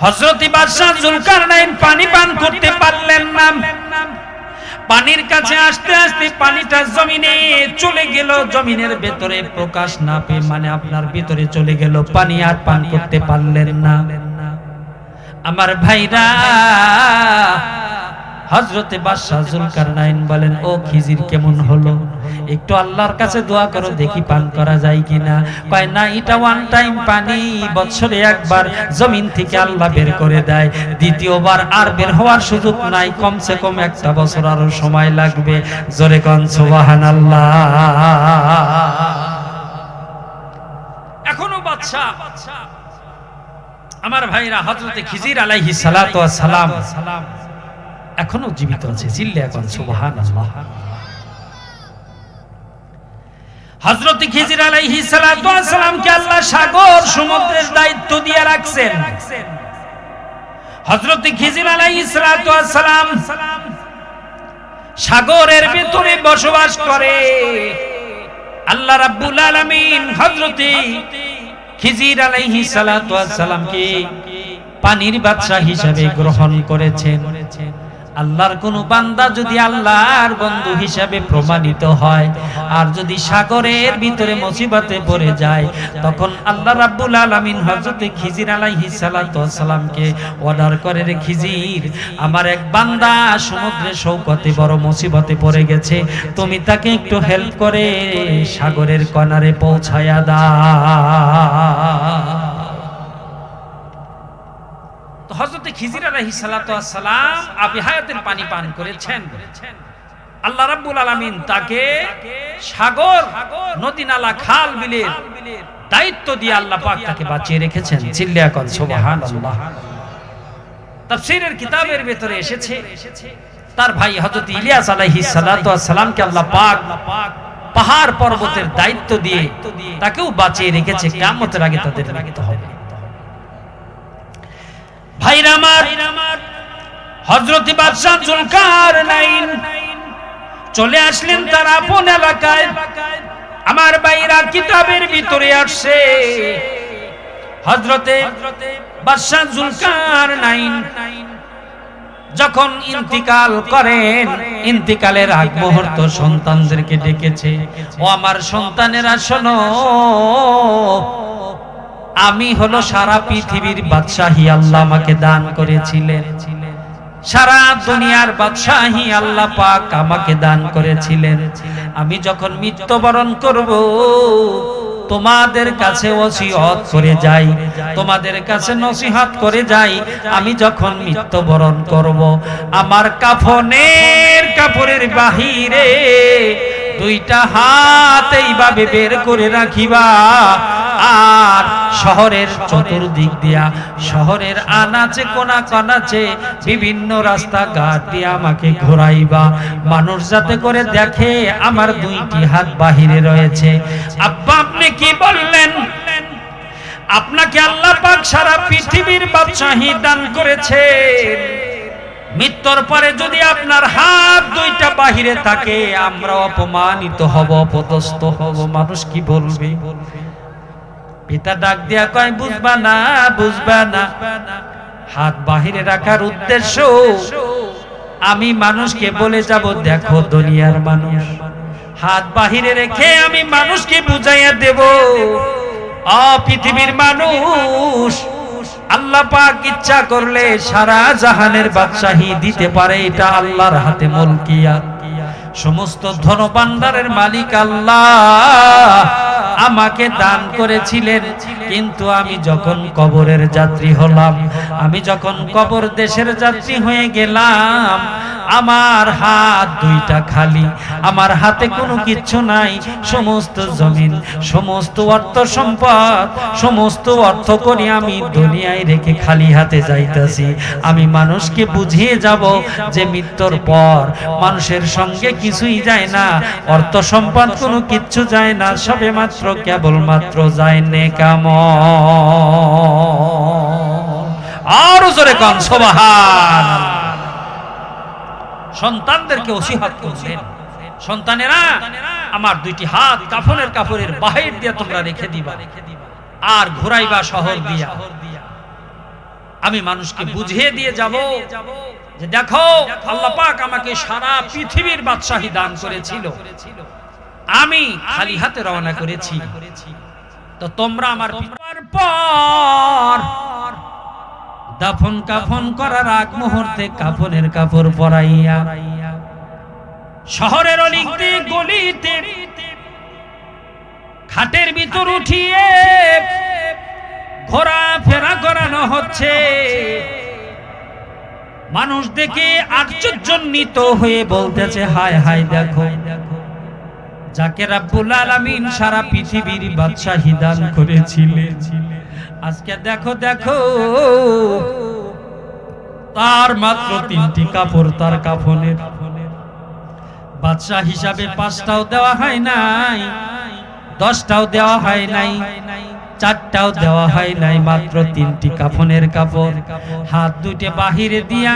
হযরত বাদশা জুলকারনাইন পানি পান করতে পারলেন না। পানির কাছে আসতে আসতে পানিটা জমিনে চলে গেল, জমিনের ভেতরে প্রকাশ না পেয়ে, মানে আপনার ভিতরে চলে গেল, পানি আর পান করতে পারলেন না। আমার ভাইরা, হযরতে বাদশা জুলকারনাইন বলেন, ও খিজির কেমন হলো? একটু আল্লাহর কাছে দোয়া করো, দেখি পান করা যায় কিনা। কয় না, এটা ওয়ান টাইম পানি, বছরে একবার জমিন থেকে আল্লাহ বের করে দেয়, দ্বিতীয়বার আর বের হওয়ার সুযোগ নাই, কমসে কম 1 বছর আরো সময় লাগবে। জোরে কোন সুবহানাল্লাহ। এখনো বাদশা আমার ভাইরা হযরতে খিজির আলাইহিস সালাতু ওয়াস সালাম এখনো জীবিত আছে। চিল্লা এখন সুবহানাল্লাহ। হযরত খিজির আলাইহিস সালাতু ওয়াস সালামকে আল্লাহ সাগর সমুদ্রের দায়িত্ব দিয়ে রাখছেন। হযরত খিজির আলাইহিস সালাতু ওয়াস সালাম সাগরের ভিতরে বসবাস করে। আল্লাহ রাব্বুল আলামিন হযরত খিজির আলাইহিস সালাতু ওয়াস সালামকে পানির বাদশা হিসেবে গ্রহণ করেছেন। আল্লাহর কোন বান্দা যদি আল্লাহর বন্ধু হিসেবে প্রমাণিত হয় আর যদি সাগরের ভিতরে মুসিবতে পড়ে যায়, তখন আল্লাহ রাব্বুল আলামিন হযরত খিজির আলাইহিস সালাতু ওয়াস সালামকে অর্ডার করে, রে খিজির, আমার এক বান্দা সমুদ্রে সৌকতে বড় মুসিবতে পড়ে গেছে, তুমি তাকে একটু হেল্প করে সাগরের কিনারে পৌঁছায়া দাও। হযরত খিজির আলাইহিস সালাতু ওয়াস সালাম আবে হায়াতের পানি পান করেছেন। আল্লাহ রাব্বুল আলামিন তাকে সাগর, নদী, নালা, খাল, বিলের দায়িত্ব দিয়ে আল্লাহ পাক তাকে বাঁচিয়ে রেখেছেন। চিল্লা কর সুবহানাল্লাহ। তাফসীরের কিতাবের ভিতরে এসেছে তার ভাই হযরত ইলিয়াস আলাইহিস সালাতু ওয়াস সালামকে আল্লাহ পাক পাহাড় পর্বতের দায়িত্ব দিয়ে তাকেও বাঁচিয়ে রেখেছে, কিয়ামতের আগে তাদের মৃত্যু হবে। ভাইরা আমার, হযরত বাদশা জুলকারনাইন চলে আসলেন তার আপন এলাকায়। আমার ভাইরা কিতাবের ভিতরে আসছে হযরতে বাদশা জুলকারনাইন যখন ইন্তিকাল করেন, ইন্তিকালের আগ মুহূর্ত সন্তানদেরকে ডেকেছে, ও আমার সন্তানেরা শোনো, আমি হলো সারা পৃথিবীর বাদশাহী আল্লাহ আমাকে দান করেছিলেন, সারা দুনিয়ার বাদশাহী আল্লাহ পাক আমাকে দান করেছিলেন। আমি যখন মৃত্যুবরণ করব তোমাদের কাছে ওসিয়ত করে যাই, তোমাদের কাছে নসিহত করে যাই, আমি যখন মৃত্যুবরণ করব আমার কাফনের কাপড়ের বাহিরে দুইটা হাত এইভাবে বের করে রাখিবা, আর শহরের চতুর্দিক দিয়া, শহরের আনাচে কোনা কানাচে বিভিন্ন রাস্তাঘাট দিয়ে আমাকে ঘোরাইবা, মানুষ যাতে করে দেখে আমার দুইটি হাত বাহিরে রয়েছে। আব্বা আপনি কি বললেন? আপনাকে আল্লাহ পাক সারা পৃথিবীর বাদশাহী দান করেছে, মৃত্যুর পরে যদি আপনার হাত দুইটা বাহিরে থাকে আমরা অপমানিত হব, অপদস্থ হব, মানুষ কি বলবে? পিতা ডাক দিয়া কয়, বুঝবা না, বুঝবা না, হাত বাহিরে রাখার উদ্দেশ্য আমি মানুষকে বলে যাব, দেখো দুনিয়ার মানুষ, হাত বাহিরে রেখে আমি মানুষকে বুঝাইয়া দেব, পৃথিবীর মানুষ আল্লাহ পাক ইচ্ছা করলে সারা জাহানের বাদশাহী দিতে পারে, এটা আল্লাহর হাতে মুলকিয়াত। সমস্ত ধন ভান্ডারের মালিক আল্লাহ আমাকে দান করেছিলেন, কিন্তু আমি যখন কবরের যাত্রী হলাম, আমি যখন কবর দেশের যাত্রী হয়ে গেলাম, আমার হাত দুইটা খালি, আমার হাতে কোনো কিচ্ছু নাই, সমস্ত জমিন, সমস্ত অর্থ সম্পদ, সমস্ত অর্থ করে আমি দুনিয়ায় রেখে খালি হাতে যাইতাছি। আমি মানুষকে বুঝিয়ে যাব যে মৃত্যুর পর মানুষের সঙ্গে কিছুই যায় না, অর্থ সম্পদ কোনো কিচ্ছু যায় না, সবে মাত্র কেবলমাত্র যায় নেকামল। আর জোরে কান সুবহানাল্লাহ। সন্তানদেরকে ওসিয়ত করলেন, সন্তানেরা আমার দুইটি হাত কাফনের কাপড়ের বাহির দিয়ে তোমরা রেখে দিবা, আর ঘুরাইবা শহর দিয়া, আমি মানুষকে বুঝিয়ে দিয়ে যাব যে দেখো আল্লাহ পাক আমাকে সারা পৃথিবীর বাদশাহী দান করেছিল, আমি খালি হাতে রওনা করেছি, তো তোমরা আমার পর দাফন কাফন করার আগ মুহূর্তে কাফনের কাপড় পরাইয়া শহরের অলিতে গলিতে খাটের ভিতর উঠিয়ে ঘোরা ফেরা করানো হচ্ছে। মানুষ দেখে আশ্চর্যান্বিত হয়ে বলতেছে, হায় হায়, দেখো যাকে রাব্বুল আলামিন সারা পৃথিবীর বাদশাহী দান করেছিলেন, আজকে দেখো দেখো তার মাত্র 3টি কাপড়, তার কাফনের বাদশা হিসাবে 5টাও দেওয়া হয় নাই, 10টাও দেওয়া হয় নাই, 4টাও দেওয়া হয় নাই, মাত্র 3টি কাফনের কাপড়। হাত দুইটা বাহিরে দিয়া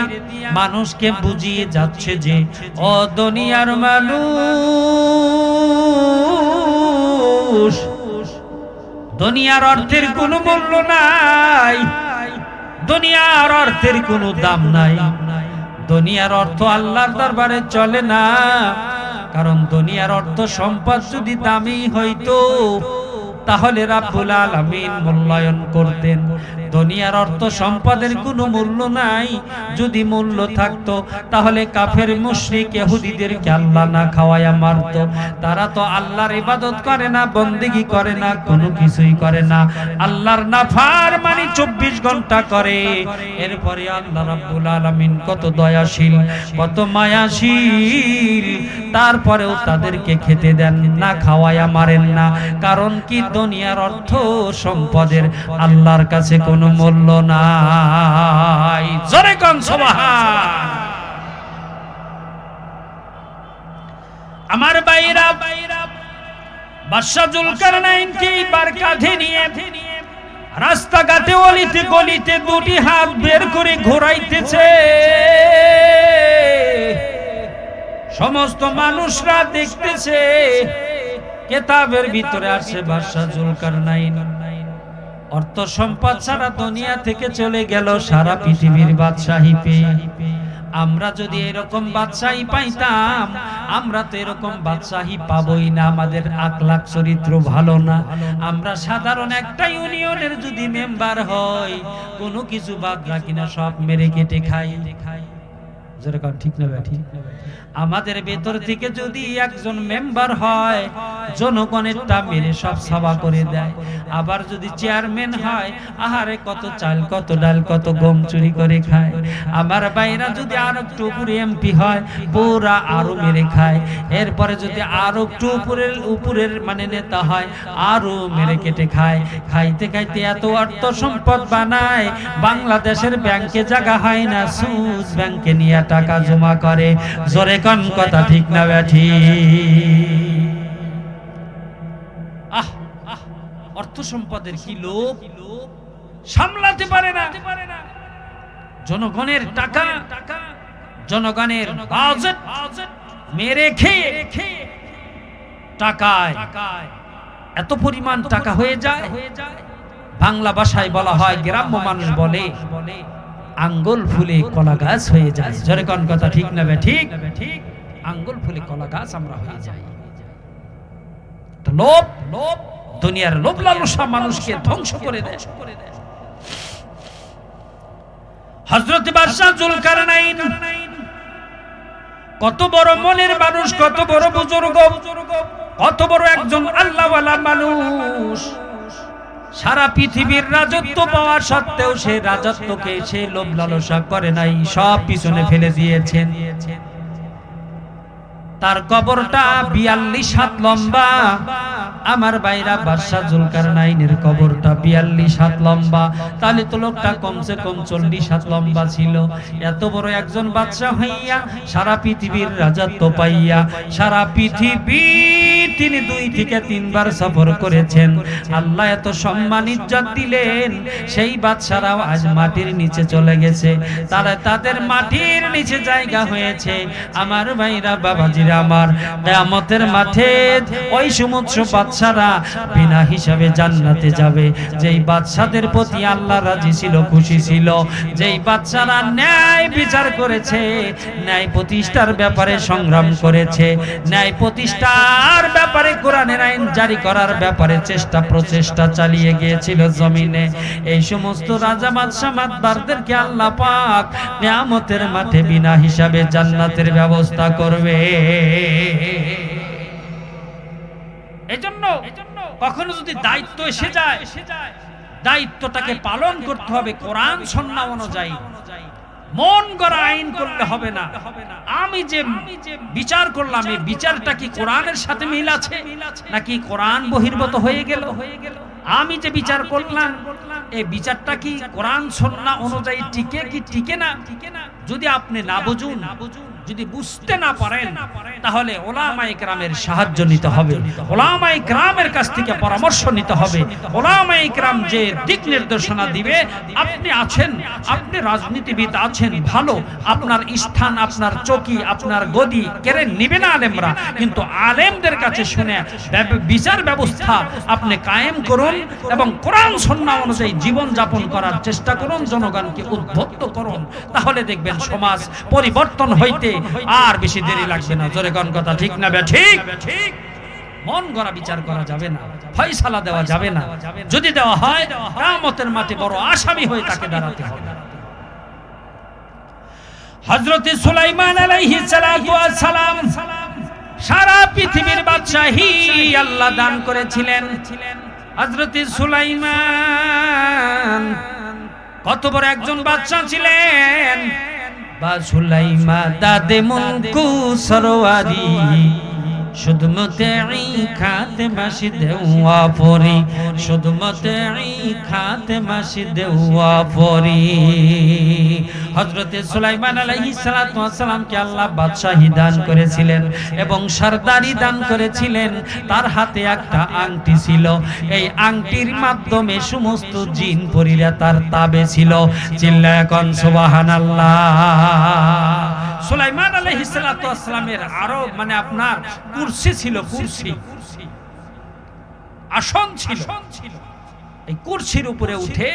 মানুষকে বুঝিয়ে যাচ্ছে যে ও দুনিয়ার মানুষ, দুনিয়ার অর্থের কোনো মূল্য নাই, দুনিয়ার অর্থের কোনো দাম নাই, দুনিয়ার অর্থ আল্লাহর দরবারে চলে না, কারণ দুনিয়ার অর্থ সম্পদ যদি দামি হইতো তাহলে রাব্বুল আলামিন মূল্যায়ন করতেন। দুনিয়ার অর্থ সম্পদের কোনো মূল্য নাই, যদি মূল্য থাকতো তাহলে কাফের মুশরিক ইহুদিদেরকে আল্লাহ না খাওয়ায়া মারতো। তারা তো আল্লাহর ইবাদত করে না, বন্দেগী করে না, কোনো কিছুই করে না, আল্লাহর নাফরমানি 24 ঘন্টা করে। এরপরে আল্লাহ রাব্বুল আলামিন কত দয়াশীল, কত মায়াশীল, তারপরেও তাদেরকে খেতে দেন না, খাওয়ায়া মারেন না। কারণ কি? দুনিয়ার অর্থ সম্পদের আল্লাহর কাছে কোনো মূল্য নাই। জোরে কোন সুবহান। আমার ভাইরা, বাদশা জুলকারনাইনকে বার কাঁধে নিয়ে রাস্তাঘাটে অলিতে গলিতে 2টি হাত বের করে ঘোরাইতেছে। সমস্ত মানুষরা দেখতেছে, কিতাবের ভিতরে আছে বাদশা জুলকারনাইন অর্থ সম্পদ সারা দুনিয়া থেকে চলে গেল সারা পৃথিবীর বাদশাহী পেয়ে। আমরা যদি এরকম বাদশাহী পাইতাম, আমরা তো এরকম বাদশাহী পাবই না, আমাদের আখলাক চরিত্র ভালো না। আমরা সাধারণ একটা ইউনিয়নের যদি মেম্বার হই, কোনো কিছু বাদ রাখি না, সব মেরে কেটে খাই। যেরকম ঠিক না ঠিক। আমাদের ভেতর থেকে যদি একজন মেম্বার হয় জনগণেরটা মেরে সব সভা করে দেয়, আবার যদি চেয়ারম্যান হয় আহারে কত চাল কত ডাল কত গম চুরি করে খায়। আমার ভাইরা যদি আর একটু উপরে এমপি হয় পুরা আরো মেরে খায়। এরপরে যদি আরো একটু উপরের মানে নেতা হয় আরো মেরে কেটে খায়। খাইতে খাইতে এত অর্থ সম্পদ বানায় বাংলাদেশের ব্যাংকে জায়গা হয় না, সুদ ব্যাংকে নিয়ে টাকা জমা করে। জোরে কোন কথা ঠিক না ব্যাঠি? অর্থ সম্পদের কি লোভ, সামলাতে পারে না। জনগণের টাকা, জনগণের বাজেট মেরে খেয়ে টাকায় এত পরিমাণ টাকা হয়ে যায়, বাংলা ভাষায় বলা হয়, গ্রাম্য মানুষ বলে আঙ্গুল ফুলে কলা গাছ হয়ে যায়। জোরে কোন কথা ঠিক না ঠিক? আঙ্গুল ফুলে কলা গাছ আমরা হয়ে যাই। লোভ, লোভ, দুনিয়ার লোভ লালসা মানুষকে ধ্বংস করে দেয়। হযরত বাদশাহ জুলকারনাইন কত বড় মনের মানুষ, কত বড় বুজুর্গ, কত বড় একজন আল্লাহওয়ালা মানুষ। সারা পৃথিবীর রাজত্ব পাওয়া সত্ত্বেও সে রাজত্বকে সে লোভ লালসা করে নাই, সব পিছনে ফেলে দিয়েছেন। তার কবরটা 42 হাত লম্বা। আমার ভাইরা বাদশাহ জুলকারনাইনের কবরটা 42 হাত লম্বা, তাহলে তো লোকটা কমসে কম 40 হাত লম্বা ছিল। এত বড় একজন বাদশাহ হইয়া সারা পৃথিবীর রাজত্ব পাইয়া সারা পৃথিবী তিনি 2 থেকে 3 বার সফর করেছেন। আল্লাহ এত সম্মান ইজ্জত দিলেন, সেই বাদশারাও আজ মাটির নিচে চলে গেছে। তারা তাদের মাটির নিচে জায়গা হয়েছে। আমার ভাইরা বাবাজিরা আমার, কিয়ামতের মাঠে ওই সমস্ত বাদশারা বিনা হিসাবে জান্নাতে যাবে। যেই বাদশাদের প্রতি আল্লাহ রাজি ছিল, খুশি ছিল, যেই বাদশারা ন্যায় বিচার করেছে, ন্যায় প্রতিষ্ঠার ব্যাপারে সংগ্রাম করেছে, ন্যায় প্রতিষ্ঠার ব্যাপারে কোরআনের আইন জারি করার ব্যাপারে প্রচেষ্টা চালিয়ে গিয়েছিল জমিনে। এই সমস্ত রাজা বাদশা মাতবারদেরকে আল্লাহ পাক কিয়ামতের মাঠে বিনা হিসাবে জান্নাতের ব্যবস্থা করবে। এজন্য কখনো যদি দায়িত্ব এসে যায়, দায়িত্বটাকে পালন করতে হবে কোরআন সুন্নাহ অনুযায়ী। মন গড়া আইন করলে হবে না। আমি যে বিচার করলাম এই বিচারটা কি কোরআনের সাথে মিল আছে নাকি কোরআন বহির্ভূত হয়ে গেল? আমি যে বিচার করলাম এই বিচারটা কি কোরআন সুন্নাহ অনুযায়ী টিকে কি টিকে না? যদি আপনি না বুঝুন, যদি বুঝতে না পারেন, তাহলে ওলামায়ে কেরামের সাহায্য নিতে হবে, ওলামায়ে কেরামের কাছ থেকে পরামর্শ নিতে হবে। ওলামায়ে কেরাম যে দিক নির্দেশনা দিবে, আপনি আছেন, আপনি রাজনীতিবিদ আছেন, ভালো, আপনার স্থান, আপনার চকি, আপনার গদি কেড়ে নিবে না আলেমরা, কিন্তু আলেমদের কাছে শুনে বিচার ব্যবস্থা আপনি কায়েম করুন এবং কোরআন সুন্নাহ অনুযায়ী জীবন যাপন করার চেষ্টা করুন, জনগণকে উদ্বুদ্ধ করুন, তাহলে দেখবেন সমাজ পরিবর্তন হইতে আর বেশি দেরি লাগবে না। জোরে কোন কথা ঠিক না ঠিক? মন গড়া বিচার করা যাবে না, ফয়সালা দেওয়া যাবে না। যদি দেওয়া হয় কিয়ামতের মাঠে বড় আসামি হয়ে তাকে দাঁড়াতে হবে। হযরত সুলাইমান আলাইহিস সালাতু ওয়াস সালাম সারা পৃথিবীর বাদশাহী আল্লাহ দান করেছিলেন। হযরত সুলাইমান কত বড় একজন বাদশা ছিলেন। বা সুলাইমান দাদে মুলকু সরওয়ারি শুধুমতে খাতে মাসি দেওয়া পরি, শুধুমতে খাতে মাসি দেওয়া পরি। হযরতে সুলাইমান আলাইহিস সালাতু ওয়াস সালামকে আল্লাহ বাদশাহী দান করেছিলেন এবং সরদারি দান করেছিলেন। তার হাতে একটা আংটি ছিল, এই আংটির মাধ্যমে সমস্ত জিন পরীরা তার তাবে ছিল। চিল্লায়া কোন সুবহানাল্লাহ। সুলাইমান আলাইহিস সালাতু ওয়াস সালামের আরো মানে আপনার কুরসি ছিল, কুরসি, আসন ছিল। এই কুরসির উপরে উঠে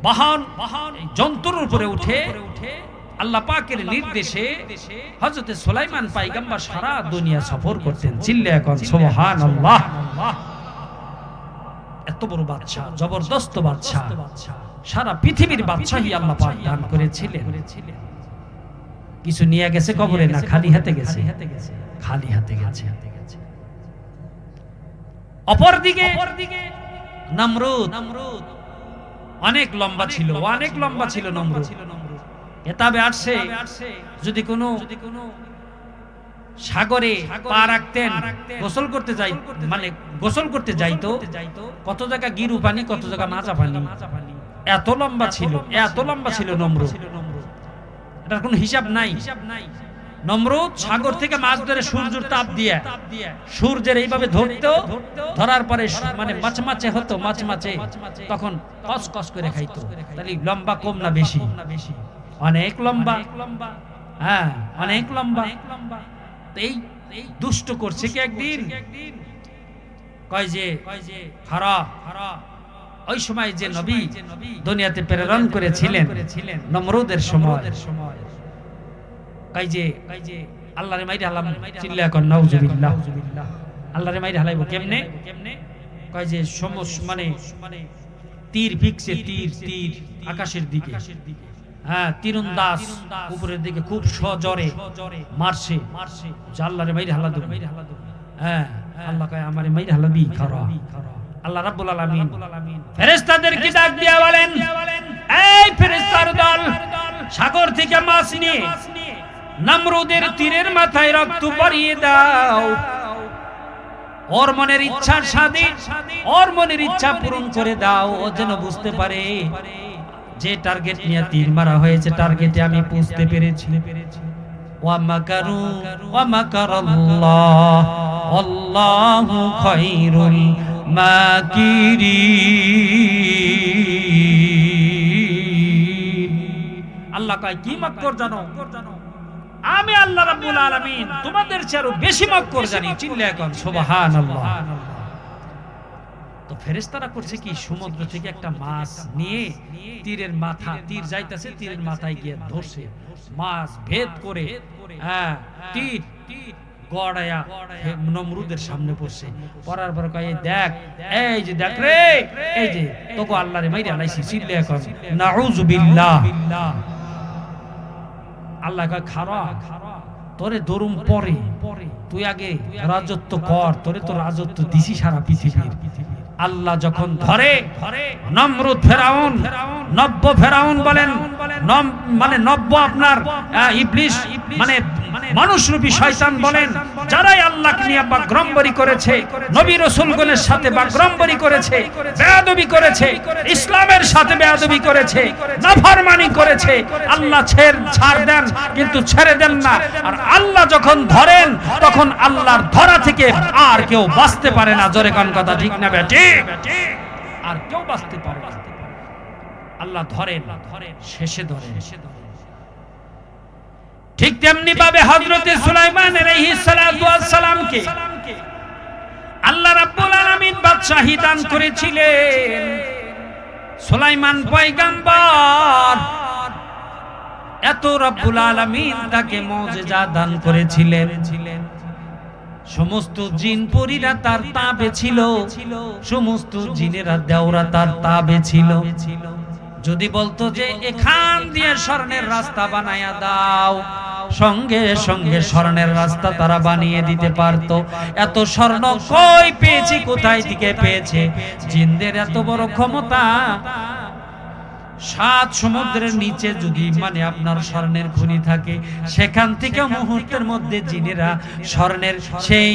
বাহন যন্ত্রের উপরে উঠে আল্লাহ পাকের নির্দেশে হযরত সুলাইমান পয়গম্বর সারা দুনিয়া সফর করতেন। চিল্লায়া কোন সুবহানাল্লাহ। এত বড় বাদশা, জবরদস্ত বাদশা। সারা পৃথিবীর বাদশাহী আল্লাহ পাক দান করেছিলেন। কিছু নিয়ে গেছে কবরে না, খালি হাতে গেছে, খালি হাতে গেছে। অপরদিকে নমরুদ অনেক লম্বা ছিল, অনেক লম্বা ছিল নমরুদ। কিতাবে আসছে যদি কোনো সাগরে পা রাখতেন, গোসল করতে যাই, মানে গোসল করতে যাইতো, কত জায়গা গিরু পানি, কত জায়গা মাজা পানি, এত লম্বা ছিল, এত লম্বা ছিল নমরুদ। এটার কোনো হিসাব নাই। নমরুদ সাগর থেকে মাছ ধরে সূর্যের তাপ দিয়ে, সূর্যের এইভাবে ধরতো, ধরার পরে মানে মাছ হতো, মাছ তখন কস কস করে খাইতো। তাহলে লম্বা কম না বেশি? অনেক লম্বা, হ্যাঁ অনেক লম্বা। এই দুষ্ট করছে কি একদিন কয় যে খারা, ওই সময় যে নবী দুনিয়াতে প্রেরণ করেছিলেন নমরুদের সময়, কয় যে আল্লাহরে মাইরে হালাম, চিল্লা কর নাউজুবিল্লাহ। আল্লাহরে মাইরে হালাইবো কেমনে? কয় যে মানে তীর ফিকছে, তীর আকাশের দিকে, হ্যাঁ তীরন্দাজ উপরের দিকে খুব সজরে মারছে, আল্লাহরে মাইরে হালা দেব। হ্যাঁ আল্লাহ কয় আমারে মাইরে হালাবি খারা। আল্লাহ রাব্বুল আলামিন ফেরেশতাদেরকে ডাক দিয়া বলেন, এই ফেরেশতার দল, সাগর থেকে মাছ নিয়ে নমরুদের তীরের মাথায় রক্ত পরিয়ে দাও। ওর মনের ইচ্ছার সাথে ওর মনের ইচ্ছা পূরণ করে দাও। ও যেন বুঝতে পারে যে টার্গেট নিয়ে তীর মারা হয়েছে, টার্গেটে আমি পৌঁছতে পেরেছি। ওয়া মাকারু ওয়া মাকারাল্লাহ আল্লাহু খায়রুল মাকিরিন। আল্লাহ কয় কি মাকর জানো? আমি আল্লাহ রাব্বুল আলামিন তোমাদের চেয়ে বেশি মাকর জানি। চিল্লা এখন সুবহানাল্লাহ। তো ফেরেশতারা করছে কি, সমুদ্র থেকে একটা মাছ নিয়ে তীরের মাথা, তীর যাইতেছে, তীরের মাথায় গিয়ে ধরছে, মাছ ভেদ করে হ্যাঁ তীর গড়ায়া নমরুদের সামনে পড়ছে। পড়ার পর কয় দেখ, এই যে দেখ রে, এই যে তোকে আল্লাহরে মাইরে আলাইছি। চিল্লা এখন নাউযুবিল্লাহ। আল্লাহ কয় খারা, তোরে দরুম পরে, তুই আগে রাজত্ব কর, তোরে তো রাজত্ব দিছি সারা পৃথিবীর। আল্লাহ যখন ধরে নমরুদ, ফেরাউন, নব্য ফেরাউন বলেন, মানে নব্য আপনার ইবলিস, মানে মানুষরূপী শয়তান বলেন, যারাই আল্লাহকে নিয়ে বাকরম্বরি করেছে, নবী রাসূলগণের সাথে বাকরম্বরি করেছে, বেয়াদবি করেছে, ইসলামের সাথে বেয়াদবি করেছে, নাফরমানি করেছে, আল্লাহ ছাড় দেন কিন্তু ছেড়ে দেন না। আর আল্লাহ যখন ধরেন তখন আল্লাহর ধরা থেকে আর কেউ বাঁচতে পারে না। জোরে কোন কথা ঠিক না বেটি? আর কেউ বাঁচতে পারে না। আল্লাহ ধরেন, শেষে ধরেন। ঠিক তেমনি ভাবে হযরতে সুলাইমান আলাইহিস সালাতু ওয়াস সালামকে আল্লাহ রাব্বুল আলামিন বাদশাহী দান করেছিলেন। সুলাইমান পয়গম্বর, এত রাব্বুল আলামিন তাকে মুজিজা দান করেছিলেন। সমস্ত জিন পরীরা তার তাবে ছিল, সমস্ত জিনেরা দেওরা তার তাবে ছিল। যদি বলতো যে এখান দিয়ে স্বর্ণের রাস্তা বানায়া দাও, সঙ্গে সঙ্গে স্বর্ণের রাস্তা তারা বানিয়ে দিতে পারতো। এত স্বর্ণ কই পেয়েছে, কোথায় থেকে পেয়েছে? জিনদের এত বড় ক্ষমতা। 7 সমুদ্রের নিচে যদি মানে আপনার স্বর্ণের খনি থাকে, সেখান থেকে মুহূর্তের মধ্যে জিনেরা স্বর্ণের সেই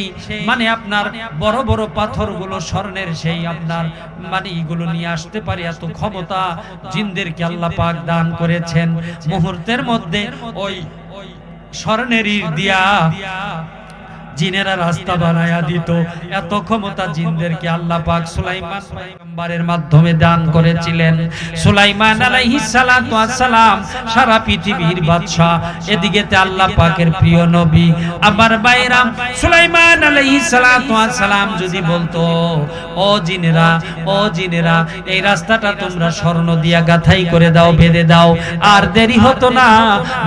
মানে আপনার বড় বড় পাথরগুলো স্বর্ণের সেই আপনার মানে এগুলো নিয়ে আসতে পারে। এত ক্ষমতা জিনদেরকে আল্লাহ পাক দান করেছেন। মুহূর্তের মধ্যে ওই স্বর্ণের ইট দিয়া জিনেরা রাস্তা বানায়া দিত। এত ক্ষমতা জিনদেরকে আল্লাহ পাক সুলাইমান পয়গম্বরের মাধ্যমে দান করেছিলেন। সুলাইমান আলাইহিস সালাতু ওয়াস সালাম সারা পৃথিবীর বাদশা, এদিকেতে আল্লাহ পাকের প্রিয় নবী। আমার ভাইরা, সুলাইমান আলাইহিস সালাতু ওয়াস সালাম যদি বলতো ও জিনেরা এই রাস্তাটা তোমরা স্বর্ণ দিয়া গাঁথাই করে দাও, বেঁধে দাও, আর দেরি হতো না।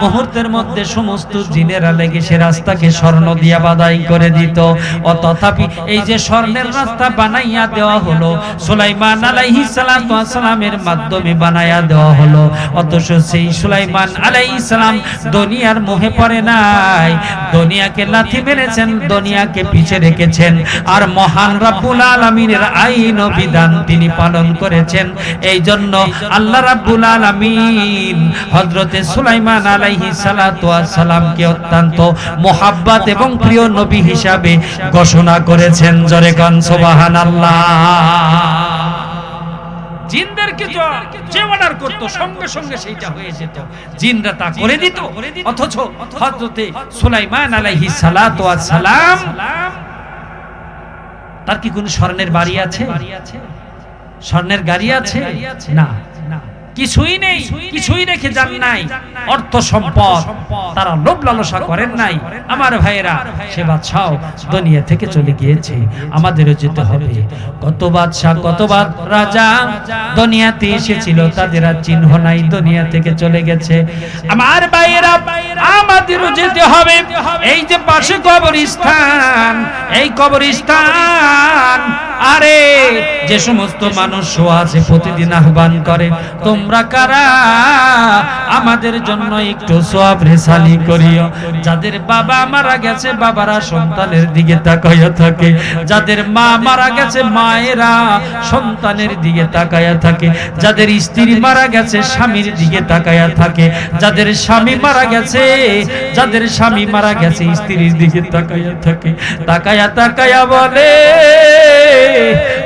মুহূর্তের মধ্যে সমস্ত জিনেরা লেগে সে রাস্তাকে স্বর্ণ দিয়া বাঁধাই করে দিত। ও তথাপি এই যে স্বর্ণের রাস্তা বানাইয়া দেওয়া হলো, সুলাইমান আলাইহিস সালামের মাধ্যমে বানাইয়া দেওয়া হলো, অথচ সেই সুলাইমান আলাইহিস সালাম দুনিয়ার মোহে পড়ে নাই, দুনিয়াকে লাথি মেরেছেন, দুনিয়াকে পিছে রেখেছেন, আর মহান রব্বুল আলামিনের আইন ও বিধান তিনি পালন করেছেন। এই জন্য আল্লাহ রাব্বুল আলামিন হযরতে সুলাইমান আলাইহিস সালামকে অত্যন্ত মুহাব্বত এবং প্রিয় নবী হিসাবে ঘোষণা করেছেন। জোরে কান সুবহানাল্লাহ। জিনদেরকে যে অর্ডার করত সঙ্গে সঙ্গে সেইটা হয়ে যেত, জিনরা তা করে দিত। অথচ হযরতে সুলাইমান আলাইহিস সালাম তার কি কোনো স্বর্ণের বাড়ি আছে? স্বর্ণের গাড়ি আছে? না, কিছুই নেই, কিছুই রেখে যান নাই। অর্থ সম্পদ তারা লোভ লালসা করেন নাই। আমার ভাইয়েরা, সে বাদশাহ দুনিয়া থেকে চলে গিয়েছে, আমাদেরও যেতে হবে। কত বাদশাহ, কতবার রাজা দুনিয়াতে এসেছিল, তাদের আর চিহ্ন নাই, দুনিয়া থেকে চলে গেছে। আমার ভাইয়েরা, আমাদেরও যেতে হবে। এই যে পাশে কবরস্থান, এই কবরস্থান, আরে যে সমস্ত মানুষ আছে প্রতিদিন আহ্বান করে, তোমরা কারা আমাদের জন্য একটু সওয়াব রেসালি করিও। যাদের বাবা মারা গেছে, বাবারা সন্তানের দিকে তাকায়া থাকে। যাদের মা মারা গেছে, মায়েরা সন্তানের দিকে তাকায়া থাকে। যাদের স্ত্রী মারা গেছে, স্বামীর দিকে তাকায়া থাকে। যাদের স্বামী মারা গেছে, যাদের স্বামী মারা গেছে, স্ত্রীর দিকে তাকায়া থাকে। তাকায়া তাকায়া বলে,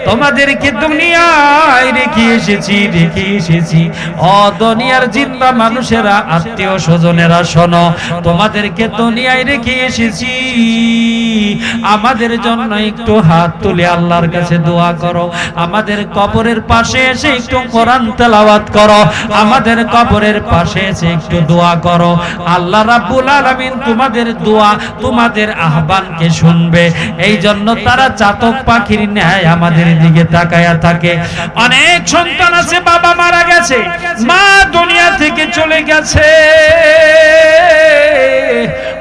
তোমাদেরকে দুনিয়ায় রেখে এসেছি। ও দুনিয়ার জিন্দা মানুষেরা, আত্মীয় স্বজনেরা, শোনো, তোমাদেরকে দুনিয়ায় রেখে এসেছি, আমাদের জন্য একটু হাত তুলে আল্লাহর কাছে দোয়া করো। আমাদের কবরের পাশে এসে একটু কোরআন তেলাওয়াত করো। আমাদের কবরের পাশে এসে একটু দোয়া করো। আল্লাহ রাব্বুল আলামিন তোমাদের দোয়া, তোমাদের আহ্বানকে শুনবে। এই জন্য তারা চাতক পাখির ন্যায় আমাদের দিকে তাকায়া থাকে। অনেক সন্তান আছে, বাবা মারা গেছে, মা দুনিয়া থেকে চলে গেছে,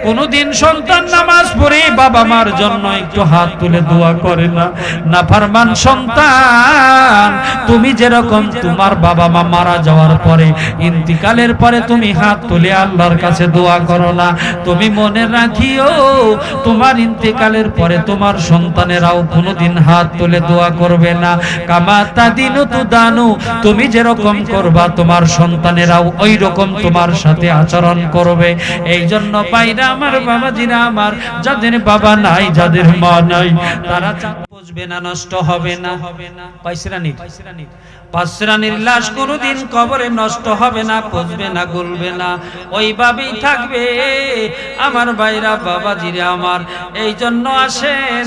কোনদিন সন্তান নামাজ পড়ে বাবা মার জন্য একটু হাত তুলে দোয়া করে না। নাফরমান সন্তান, তুমি যেরকম তোমার বাবা মা মারা যাওয়ার পরে, ইন্তিকালের পরে তুমি হাত তুলে আল্লাহর কাছে দোয়া করো না। তুমি মনে রাখিও, তোমার ইন্তিকালের পরে তোমার সন্তানেরাও কোনদিন হাত তুলে দোয়া করবে না। কামা তাদিনু তুদানু, তুমি যেরকম করবা তোমার সন্তানেরাও ওই রকম তোমার সাথে আচরণ করবে। এই জন্য বাইরা আমার, বাবাজিরা আমার, যাদের বাবা নাই, যাদের মা নাই, তারা বুঝবে না, নষ্ট হবে না। পাঁচ শ্রেণীর লাশ কোনদিন কবরে নষ্ট হবে না, পচবে না, গলবে না, ওইভাবেই থাকবে। আমার ভাইরা, বাবাজিরা আমার, এই জন্য আসেন,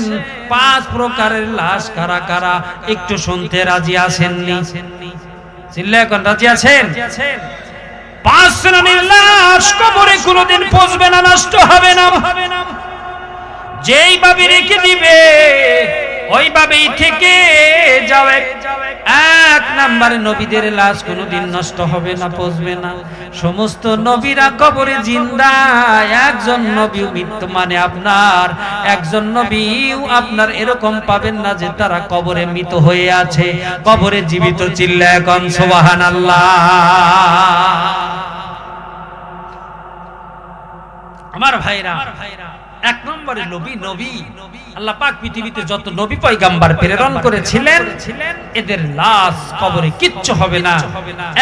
5 প্রকারের লাশ কারা কারা একটু শুনতে রাজি আছেননি? চিল্লায় এখন রাজি আছেন? 5 শ্রেণীর লাশ কবরে কোনদিন পচবে না, নষ্ট হবে না। যেইভাবে রেখে দিবে ওইভাবেই থেকে যাবে। 1 নম্বরে নবীদের লাশ কোনদিন নষ্ট হবে না, পচবে না। সমস্ত নবীরা কবরে জিন্দা, একজন নবী মৃত্যু, মানে আপনার একজন নবীও আপনার এরকম পাবেন না যে তারা কবরে মৃত হয়ে আছে, কবরে জীবিত। চিল্লায় এখন সুবহানাল্লাহ। আমার ভাইরা, 1 নম্বরে নবী আল্লাহ পাক পৃথিবীতে যত নবী পয়গাম্বার প্রেরণ করেছিলেন, এদের লাশ কবরে কিচ্ছু হবে না,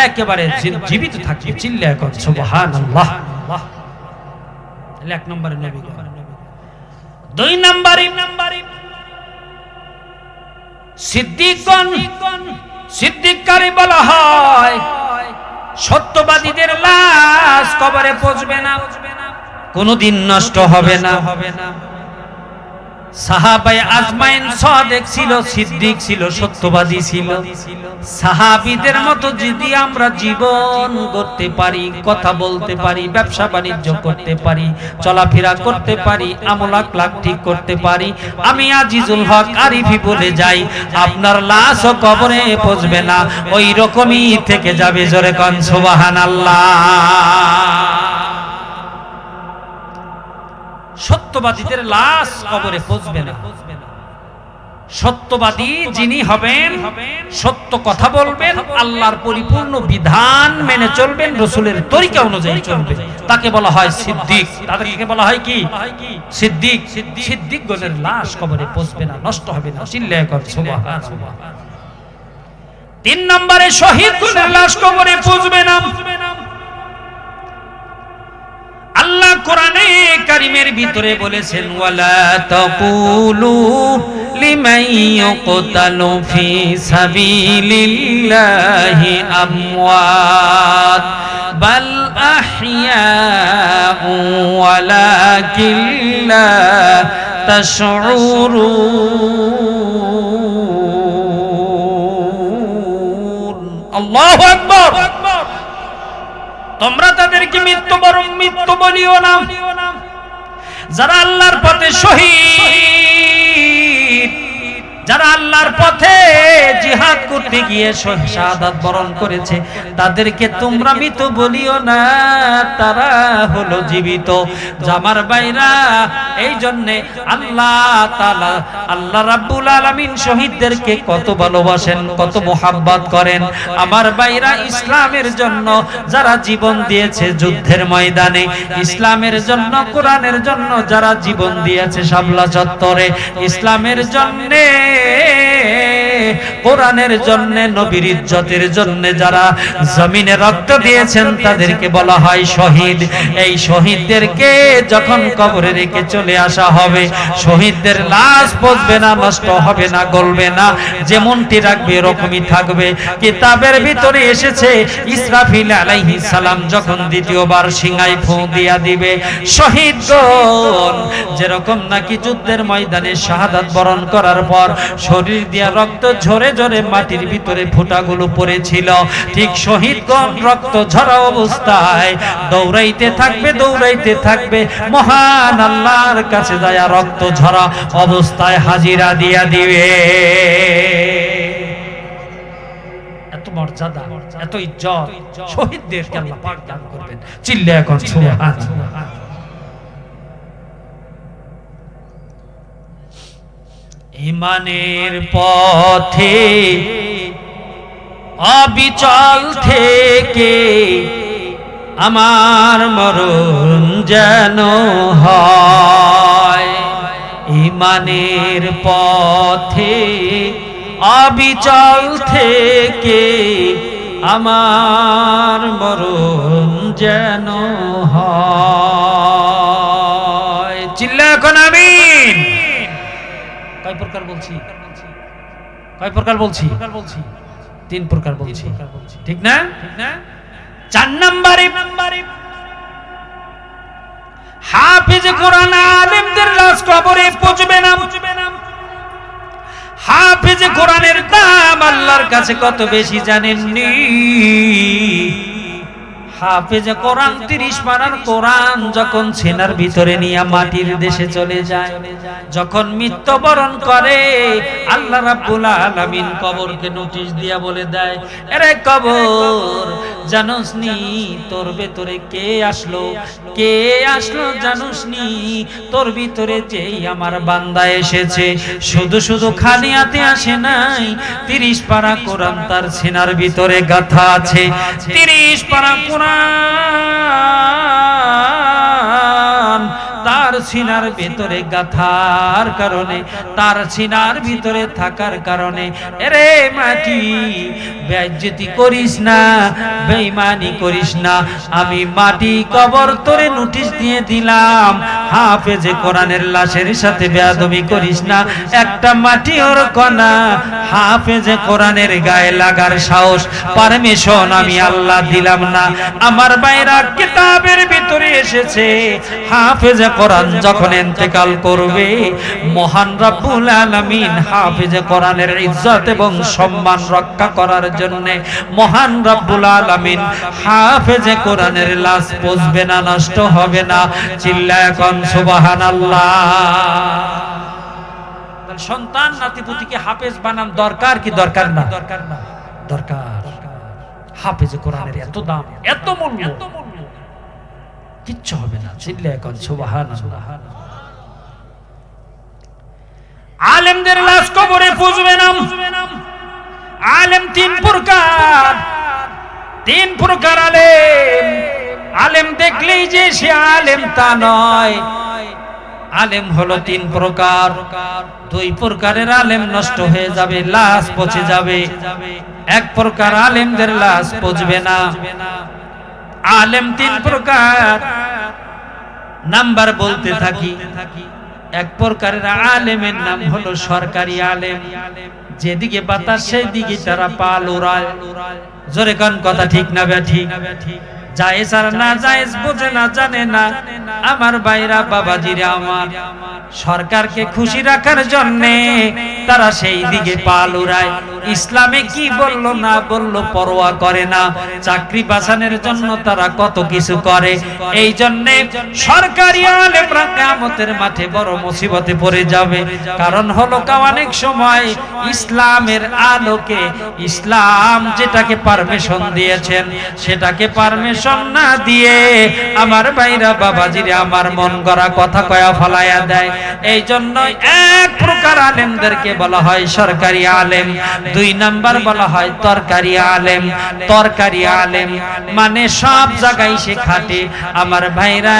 একেবারে জীবিত থাকবে। চিল্লায় এখন সুবহানাল্লাহ। 1 নম্বরে নবী। 2 নম্বরে সিদ্দিককারী বলা হয়। সত্যবাদীদের লাশ কবরে পচবে না, কোনদিন নষ্ট হবে না। সাহাবায়ে আজমাইন সাদিক ছিল, সিদ্দিক ছিল, সত্যবাদী ছিল। সাহাবীদের মতো যদি আমরা জীবন গড়তে পারি, কথা বলতে পারি, ব্যবসা বাণিজ্য করতে পারি, চলাফেরা করতে পারি, আমল আখলাক ঠিক করতে পারি, আমি আজিজুল হক আরিফি বলে যাই, আপনার লাশও কবরে পচবে না, ওই রকমই থেকে যাবে। জোরে কোন সুবহানাল্লাহ। সত্যবাদীদের লাশ কবরে পৌঁছবে না। সত্যবাদী যিনি হবেন, সত্য কথা বলবেন, আল্লাহর পরিপূর্ণ বিধান মেনে চলবেন, রাসূলের তরিকা অনুযায়ী চলবেন, তাকে বলা হয় সিদ্দিক। তাদেরকে বলা হয় কি? সিদ্দিক। সিদ্দিকগণের লাশ কবরে পৌঁছবে না, নষ্ট হবে না। চিল্লায়ে কর সুবহানাল্লাহ। 3 নম্বরে শহীদগণের লাশ কবরে পৌঁছবে না। আল্লাহ কোরআনে কারীমের ভিতরে বলেছেন, ওয়ালা তাকুলু লিমান ইউকতালু ফি সাবিলিল্লাহি আমওয়াত বাল আহইয়াউ ওয়ালাকিন লা তাশউরুন। আল্লাহু আকবার। তোমরা তাদেরকে মৃত্যু বলিও না, যারা আল্লাহর পথে শহীদ, যারা আল্লাহর পথে জিহাদ করতে গিয়ে শাহাদাত বরণ করেছে, তাদেরকে তোমরা মৃত বলিও না, তারা হলো জীবিত। জামার বাইরা, এই জন্য আল্লাহ তাআলা, আল্লাহ রাব্বুল আলামিন শহীদদেরকে কত ভালোবাসেন, কত মোহাব্বত করেন। আমার বাইরা, ইসলামের জন্য যারা জীবন দিয়েছে যুদ্ধের ময়দানে, ইসলামের জন্য, কোরআনের জন্য যারা জীবন দিয়েছে শাপলা চত্বরে, ইসলামের জন্য, কোরআনের জন্য, নবীর ইজ্জতের জন্য যারা জমিনে রক্ত দিয়েছেন, তাদেরকে বলা হয় শহীদ। এই শহীদদেরকে যখন কবরে রেখে চলে আসা হবে, শহীদদের লাশ পচবে না, নষ্ট হবে না, গলবে না, যেমনটি রাখবে এরকমই থাকবে। কিতাবের ভিতরে এসেছে, ইসরাফিল আলাইহিস সালাম যখন দ্বিতীয়বার সিংহায় ফু দিয়া দিবে, শহীদগণ যেরকম নাকি যুদ্ধের ময়দানে শাহাদাত বরণ করার পর শরীর দিয়া রক্ত ঝরে ঝরে মাটির ভিতরে ফোঁটাগুলো পড়েছিল, ঠিক শহীদগণ রক্ত ঝরা অবস্থায় দৌড়াইতে থাকবে, দৌড়াইতে থাকবে, মহান আল্লাহর কাছে যায় রক্ত ঝরা অবস্থায় হাজিরা দিয়া দিবে। এত মর্যাদা, এত ইজ্জত শহীদদেরকে আল্লাহ পাক দান করবেন। চিল্লায়ে এখন সুবহানাল্লাহ। ঈমানের পথে অবিচল থেকে আমার মরণ যেন হয়। ঈমানের পথে অবিচল থেকে আমার মরণ যেন হয়। চিল্লা এখন আমিন। কয় প্রকার বলছি? কয় প্রকার বলছি? 3 প্রকার বলছি, ঠিক না? 4 নম্বরে হাফেজ কোরআন আলেমদের লাশ কবরে পৌঁছবে না। হাফেজ কোরআনের দাম আল্লাহর কাছে কত বেশি জানেননি? হাফেজ কোরআন 30 পারার কোরআন যখন ছেনার ভিতরে নিয়ে মাটির দেশে চলে যায়, যখন মৃত্যুবরণ করে, আল্লাহ রাব্বুল আলামিন কবরকে নোটিশ দিয়া বলে দেয়, আরে কবর, জানোসনি তোর ভিতরে কে আসলো? কে আসলো জানোসনি? তোর ভিতরে যেই আমার বান্দা এসেছে, শুধু শুধু খালি হাতে আসে নাই, 30 পারা কোরআন তার ছেনার ভিতরে গাঁথা আছে। 30 পারা কোরআন তার সিনার ভিতরে গাথার কারণে, তার সিনার ভিতরে থাকার কারণে, এরে মাটি বেইজ্জতি করিস না, বেঈমানি করিস না, আমি মাটি কবর তোরে নোটিশ দিয়ে দিলাম, হাফেজে কোরআনের লাশের সাথে বেয়াদবি করিস না, একটা মাটি ওর কণা হাফেজে কোরআনের গায়ে লাগার সাহস, পারমিশন আমি আল্লাহ দিলাম না। আমার বাইরা, কিতাবের ভিতরে এসেছে, হাফেজে কোরআন যখন ইন্তেকাল করবে, মহান রব্বুল আলামিন হাফেজে কোরআনের ইজ্জত এবং সম্মান রক্ষা করার জন্য মহান রব্বুল আলামিন হাফেজে কোরআনের লাশ পচবে না, নষ্ট হবে না। চিল্লায়ে কোন সুবহানাল্লাহ। সন্তান নাতিপুতিকে হাফেজ বানান দরকার কি দরকার না? দরকার। হাফেজে কোরআনের এত দাম, এত মূল্য, কিচ্ছু হবে না। চিল্লায়ে কোন সুবহানাল্লাহ। আলেমদের লাশ কবরে পুজবে না। আলেম তিন প্রকার, তিন প্রকার আলেম। আলেম দেখলেই যে সে আলেম তা নয়। আলেম হলো তিন প্রকার। দুই প্রকারের আলেম নষ্ট হয়ে যাবে, লাশ পচে যাবে। এক প্রকার আলেমদের লাশ পচবে না। আলেম তিন প্রকার, নাম্বার বলতে থাকি। এক প্রকারের আলেমের নাম হলো সরকারি আলেম, যেদিকে বাতাস সেই দিকে তারা পাল উড়ায়। জোরে কোন কথা ঠিক না ব্যাঠিক? জায়েজ আর না জায়েজ বোঝে না, জানে না। আমার ভাইরা বাবাজিরা আমার, সরকারকে খুশি রাখার জন্য তারা সেই দিকে পাল উড়ায়। ইসলামে কি বললো না বললো পরোয়া করে না। চাকরি বাঁচানোর জন্য তারা কত কিছু করে। এই জন্য সরকারি আলেমরা কিয়ামতের মাঠে বড় মুসিবতে পড়ে যাবে। কারণ হলো অনেক সময় ইসলামের আলোকে, ইসলাম যেটাকে পারমিশন দিয়েছেন সেটাকে পারমিশন না দিয়ে আমার ভাইরা বাবাজিরে আমার মন গড়া কথা কয়া ফলাইয়া দেয়। এই জন্য এক প্রকার আলেমদেরকে বলা হয় সরকারি আলেম। দুই নাম্বার বলা হয় তরকারি আলেম। তরকারি আলেম মানে সব জায়গায় সে খাটে। আমার ভাইরা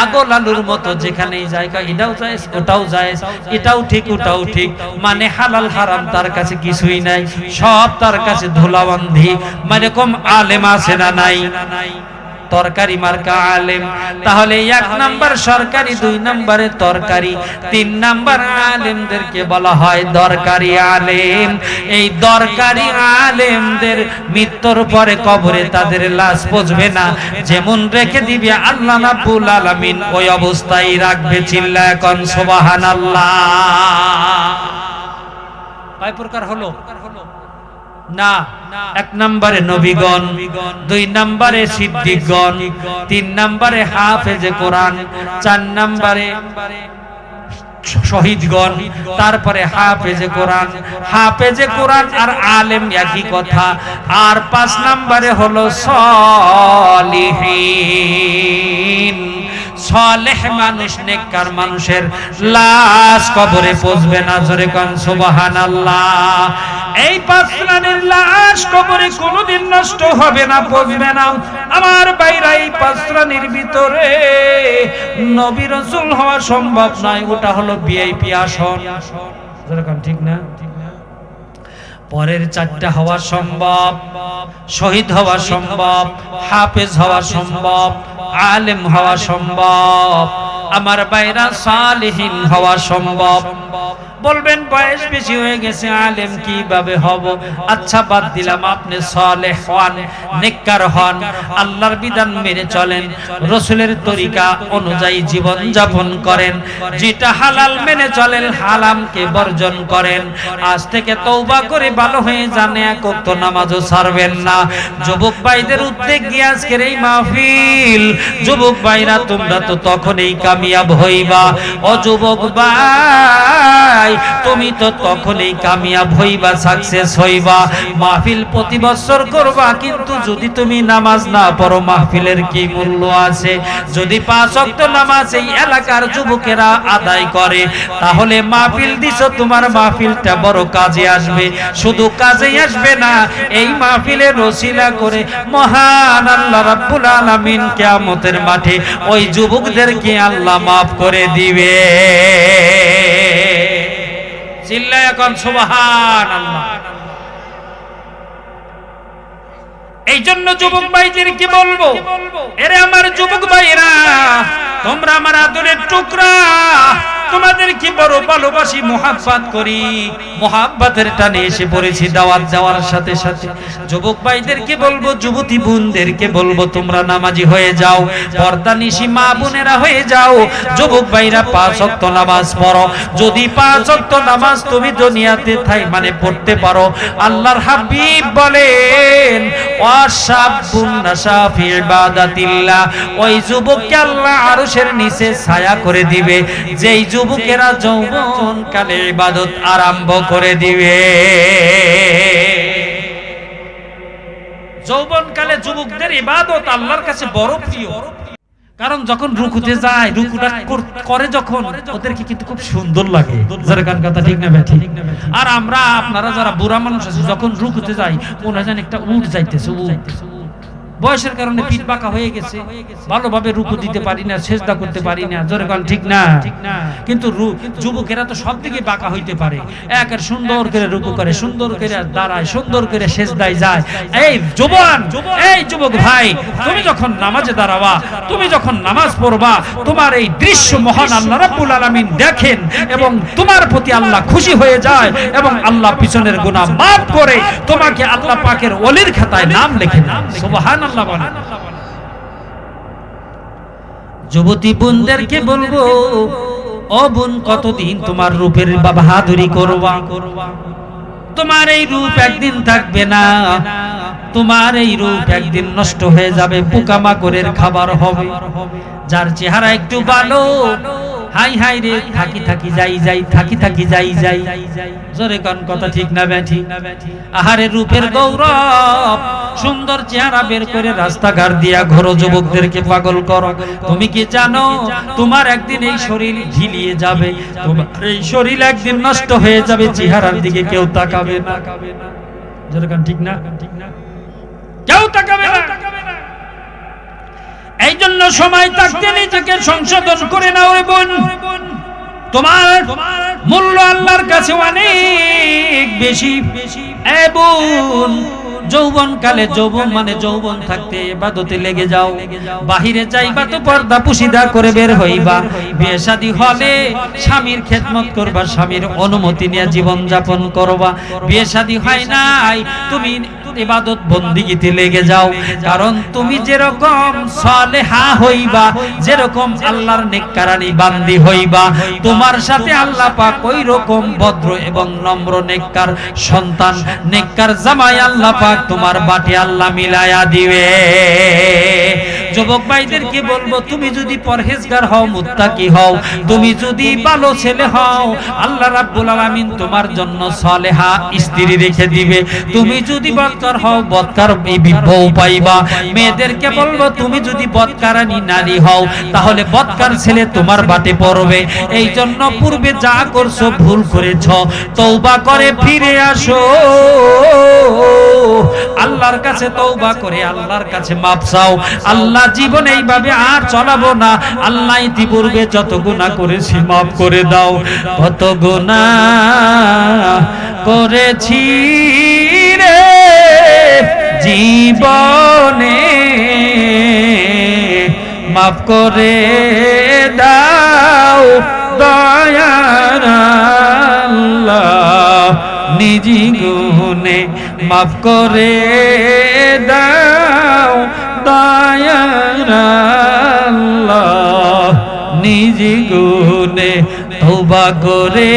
আগল আলুর মতো যেখানেই জায়গা, এটাও যায় ওটাও যায়, এটাও ঠিক ওটাও ঠিক, মানে হালাল হারাম তার কাছে কিছুই নাই, সব তার কাছে ধুলাবন্ধি। মানে কম আলেম আছে না নাই? তরকারি মার্কা আলেম। তাহলে এক নাম্বার সরকারি, দুই নাম্বারে তরকারি, তিন নাম্বার আলেমদেরকে বলা হয় দরকারি আলেম। এই দরকারি আলেমদের মৃত্যুর পরে কবরে তাদের লাশ পচবে না, যেমন রেখে দিবে আল্লাহ রাব্বুল আলামিন ওই অবস্থায় রাখবে। চিল্লায় কোন সুবহানাল্লাহ। কয় প্রকার হলো না? এক নম্বরে নবীগণ, দুই নম্বরে সিদ্দিকগণ, তিন নম্বরে হাফেজে কোরআন, চার নম্বরে শহীদগণ, তারপরে হাফেজে কোরআন। হাফেজে কোরআন আর আলেম একই কথা। আর পাঁচ নম্বরে হলো সলিহিন। সালেহ মানুষ, নেককার মানুষের লাশ কবরে পচবে না। জোরে কোন সুবহানাল্লাহ। এই পাঁচ শ্রেণীর লাশ কবরে কোনোদিন নষ্ট হবে না, পচবে না। আমার ভাইরা এই পাঁচ শ্রেণীর ভিতরে নবী রাসূল হওয়া সম্ভব নয়, ওটা হলো ভিআইপি আসন। জোরে কোন ঠিক না? পরের চারটা হওয়া সম্ভব, শহীদ হওয়া সম্ভব, হাফেজ হওয়া সম্ভব, আলেম হওয়া সম্ভব, আমার ভাইরা সালেহিন হওয়া সম্ভব। বলবেন বয়স বেশি হয়ে গেছে, আলেম কিভাবে হব? আচ্ছা বাদ দিলাম, আপনি সালেহ হন, নেককার হন, আল্লাহর বিধান মেনে চলেন, রাসূলের তরিকা অনুযায়ী জীবন যাপন করেন, যেটা হালাল মেনে চলেন, হারামকে বর্জন করেন। আজ থেকে তওবা করে ভালো হয়ে যান, এক ওয়াক্ত নামাজও ছাড়বেন না। যুবক ভাইদের উদ্যোগে আজকের এই মাহফিল। যুবক ভাইরা তোমরা তো তখনই কামিয়াব হইবা। ও যুবক ভাই, তুমি তো তখনই কামিয়াব হইবা, সাকসেস হইবা। মাহফিল প্রতি বছর করবা, কিন্তু যদি তুমি নামাজ না পড়ো মাহফিলের কি মূল্য আছে? যদি 5 ওয়াক্ত নামাজ এই এলাকার যুবকেরা আদায় করে, তাহলে মাহফিল দিছো, তোমার মাহফিলটা বড় কাজে আসবে। শুধু কাজে আসবে না, এই মাহফিলের ওসিলা করে মহান আল্লাহ রাব্বুল আলামিন কিয়ামতের মাঠে ওই যুবকদেরকে আল্লাহ মাফ করে দিবে। চিল্লায়া কোন সুবহানাল্লাহ। এই জন্য যুবক ভাইদের কি বলবো, এরে আমার যুবক ভাইরা, তোমরা আমার আদরের টুকরা, তোমাদের কি বড় ভালোবাসি, মুহাব্বত করি, মুহাব্বতের টানে এসে পড়েছি দাওয়াত দেওয়ার সাথে সাথে। যুবক ভাইদেরকে বলবো, যুবতী বোনদেরকে বলবো, তোমরা নামাজি হয়ে যাও, পর্দানিশী মা বোনেরা হয়ে যাও। যুবক ভাইরা 5 ওয়াক্ত নামাজ পড়ো। যদি 5 ওয়াক্ত নামাজ তুমি দুনিয়াতে মানে পড়তে পারো, আল্লাহর হাবিব বলেন ওয়াশাবুন নাশা ফি ইবাদাতিল্লাহ, ওই যুবককে আল্লাহ আরশের নিচে ছায়া করে দিবে, যেই যুবকেরা যৌবন কালে ইবাদত আরম্ভ করে দিবে। যৌবন কালে যুবকদের ইবাদত আল্লাহর কাছে বড় প্রিয়। কারণ যখন রুকুতে যায়, রুকুটা করে যখন, ওদেরকে কিন্তু খুব সুন্দর লাগে। যারা গান কথা ঠিক না ব্যাঠি? আর আমরা আপনারা যারা বুড়া মানুষ আছে, যখন রুকুতে যাই মনে হয় একটা উট যাইতেছে, উট। বয়সের কারণে পিঠ বাঁকা হয়ে গেছে, ভালোভাবে রুকু দিতে পারি না, সেজদা করতে পারি না। জোরে গান ঠিক না? কিন্তু যুবকেরা তো সব দিকে বাঁকা হইতে পারে। একের সুন্দর করে রুকু করে, সুন্দর করে দাঁড়ায়, সুন্দর করে সেজদায় যায়। এই জওয়ান, এই যুবক ভাই, তুমি যখন নামাজে দাঁড়াবা, তুমি যখন নামাজ পড়বা, তোমার এই দৃশ্য মহান আল্লাহ রাব্বুল আলামিন দেখেন এবং তোমার প্রতি আল্লাহ খুশি হয়ে যায় এবং আল্লাহ পিছনের গুনাহ মাফ করে তোমাকে আল্লাহ পাকের ওলির খাতায় নাম লিখে দেন। সুবহানাল্লাহ। যুবতী বোনদেরকে বলবো, ও বোন, কতদিন তোমার রূপের বাহাদুরি করবা? তোমার এই রূপ একদিন থাকবে না, তোমার এই রূপ একদিন নষ্ট হয়ে যাবে, পোকামাকড়ের খাবার হবে। যার চেহারা একটু ভালো, হাই হাই রে, থাকি থাকি যাই যাই, থাকি থাকি যাই যাই। জোরে কোন কথা ঠিক না ব্যাঠি? আহারে রূপের গৌরব, সুন্দর চেহারা বের করে রাস্তাঘাট দিয়া ঘোরো, যুবকদেরকে পাগল করো। তুমি কি জানো তোমার একদিন এই শরীর ঝিলিয়ে যাবে, তোমার এই শরীর একদিন নষ্ট হয়ে যাবে, চেহারার দিকে কেউ তাকাবে না। জোরে কোন ঠিক না? কেউ তাকাবে না। এই জন্য সময় থাকতে নিজেকে সংশোধন করে নাও রে বোন। তোমার মূল্য আল্লাহর কাছে অনেক বেশি। এ বোন, যৌবন কালে, যৌবন মানে যৌবন থাকতে ইবাদতে লেগে যাও। বাহিরে যাইবা তো পর্দা পুশিদা করে বের হইবা। বিয়ে শাদী হলে স্বামীর খেদমত করবা, স্বামীর অনুমতি নিয়ে জীবন যাপন করবা। বিয়ে শাদী হয় নাই, তুমি ইবাদত বন্দিগিতে লেগে যাও। কারণ তুমি যেরকম সালেহা হইবা, যেরকম আল্লাহর নেককারানি বান্দি হইবা, তোমার সাথে আল্লাহ পাক ওই রকম ভদ্র এবং নম্র নেককার সন্তান, নেককার জামাই আল্লাহ পাক তোমার বাটে আল্লাহ মিলায়া দিবে। যুবক ভাইদেরকে বলবো, তুমি যদি পরহেজগার হও, মুত্তাকি হও, তুমি যদি ভালো ছেলে হও, আল্লাহ রাব্বুল আলামিন তোমার জন্য সালেহা স্ত্রী রেখে দিবে। তুমি যদি বদকার হও, বদকার বউ পাইবা। মেয়েদেরকে বলবো, তুমি যদি বদকারানি নারী হও, তাহলে বদকার ছেলে তোমার বাটে পড়বে। এই জন্য পূর্বে যা করছো, ভুল করেছো, তওবা করে ফিরে আসো। আল্লাহর কাছে তওবা করে আল্লাহর কাছে মাপ চাও। আল্লাহ জীবন এইভাবে আর চলাবো না, আল্লাহ ইতিপূর্বে যত গুনাহ করেছি মাফ করে দাও। কত গুনাহ করেছি রে জীবনে, মাফ করে দাও দয়ার আল্লাহ, নিজ গুণে মাফ করে দাও দয়ার আল্লাহ, নিজ গুণে তওবা করে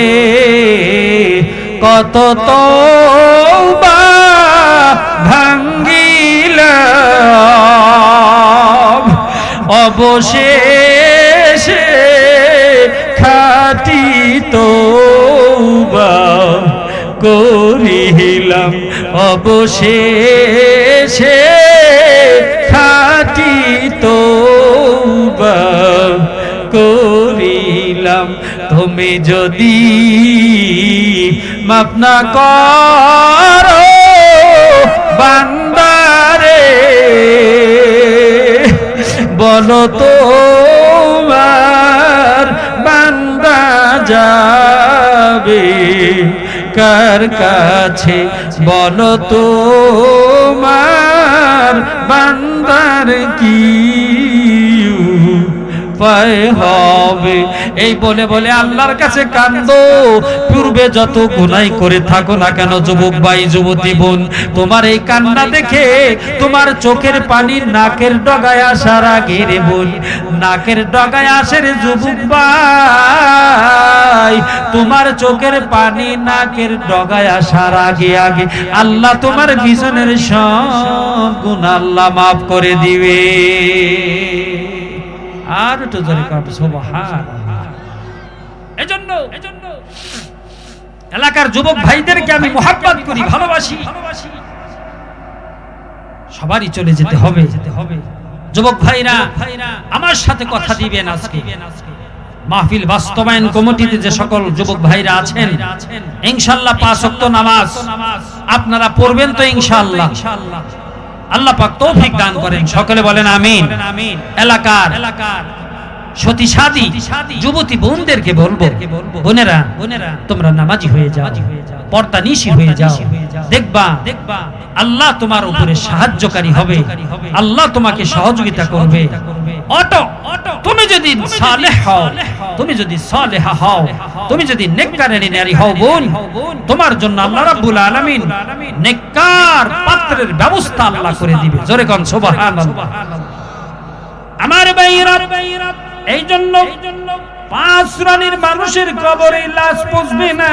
কত তওবা ভাঙ্গিলাম, অবশেষে খাঁটি তওবা করিলাম, অবশেষে খাঁটি তওবা করিলাম। তুমি যদি মাফ না করো বান্দারে, বলো তোমার বান্দা যাবে কার কাছে, বলো তোমার বান্দার কি উপায় হবে। এই বলে বলে আল্লাহর কাছে কান্দো। পূর্বে যত গুনাহ করে থাকো না কেন যুবক ভাই, যুবতী বোন, তোমার এই কান্না দেখে তোমার চোখের পানি নাকের ডগায় আসার আগে রে বোন, নাকের ডগায় আসে রে যুবক ভাই, তোমার চোখের পানি নাকের ডগায় আসার আগে আগে আল্লাহ তোমার পিছনের সব গুনাহ আল্লাহ মাফ করে দিবে। আর তো জোরে কর সুবহানাল্লাহ। এজন্য এলাকার যুবক ভাইদেরকে আমি মোহাব্বত করি, ভালোবাসি। সবারই চলে যেতে হবে। যুবক ভাইরা আমার সাথে কথা দিবেন। আজকে মাহফিল বাস্তবায়ন কমিটিতে যে সকল যুবক ভাইরা আছেন, ইনশাআল্লাহ 5 ওয়াক্ত নামাজ আপনারা পড়বেন তো ইনশাআল্লাহ। আল্লাহ পাক তৌফিক দান করেন, সকলে বলেন আমিন। এলাকার সতী সাদী যুবতী বোনদেরকে বলবো, বোনেরা তোমরা নামাজি হয়ে যাও, পর্দানিশী হয়ে যাও। দেখবা আল্লাহ তোমার উপরে সাহায্যকারী হবে, আল্লাহ তোমাকে সহযোগিতা করবে। তুমি যদি সালেহ হও, তুমি যদি সালেহা হও, তুমি যদি নেককারিনী নারী হও বোন, তোমার জন্য আল্লাহ রাব্বুল আলামিন নেককার পাত্রের ব্যবস্থা আল্লাহ করে দিবে। জোরে কোন সুবহানাল্লাহ। আমার ভাইরা, এই জন্য 5 শ্রেণীর মানুষের কবরে লাশ পৌঁছবে না।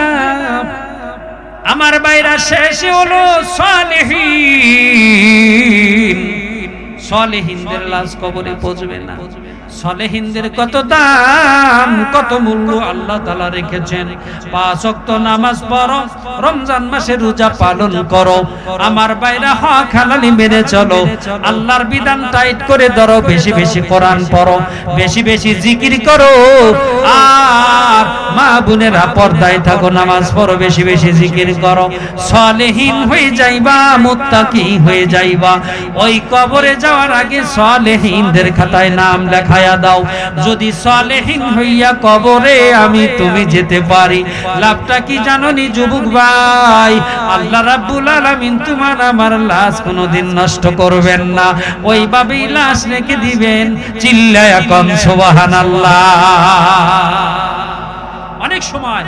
আমার ভাইরা, শেষে হলো সালেহীন, সালেহীনদের লাশ কবরে পৌঁছবে না। সালেহীনদের কত দাম, কত মূল্য আল্লাহ তাআলা রেখেছেন। 5 ওয়াক্ত নামাজ পড়ো, রমজান মাসে রোজা পালন করো। আমার ভাইরা, হক হালালি মেনে চলো, আল্লাহর বিধান টাইট করে ধরো, বেশি বেশি কোরআন পড়ো, বেশি বেশি জিকির করো। আর মা বোনেরা পর্দায় থাকো, নামাজ পড়ো, বেশি বেশি জিকির করো। সালেহীন হয়ে যাইবা, মুত্তাকি হয়ে যাইবা। ওই কবরে যাওয়ার আগে সালেহীনদের খাতায় নাম লেখায়া দাও। যদি সালেহীন হইয়া কবরে আমি তুমি যেতে পারি, লাভটা কি জানোনি যুবক ভাই? আল্লাহ রাব্বুল আলামিন তোমার আমার লাশ কোনোদিন নষ্ট করবেন না, ওইভাবেই লাশ রেখে দিবেন। চিল্লায়া কোন সুবহানাল্লাহ। অনেক সময়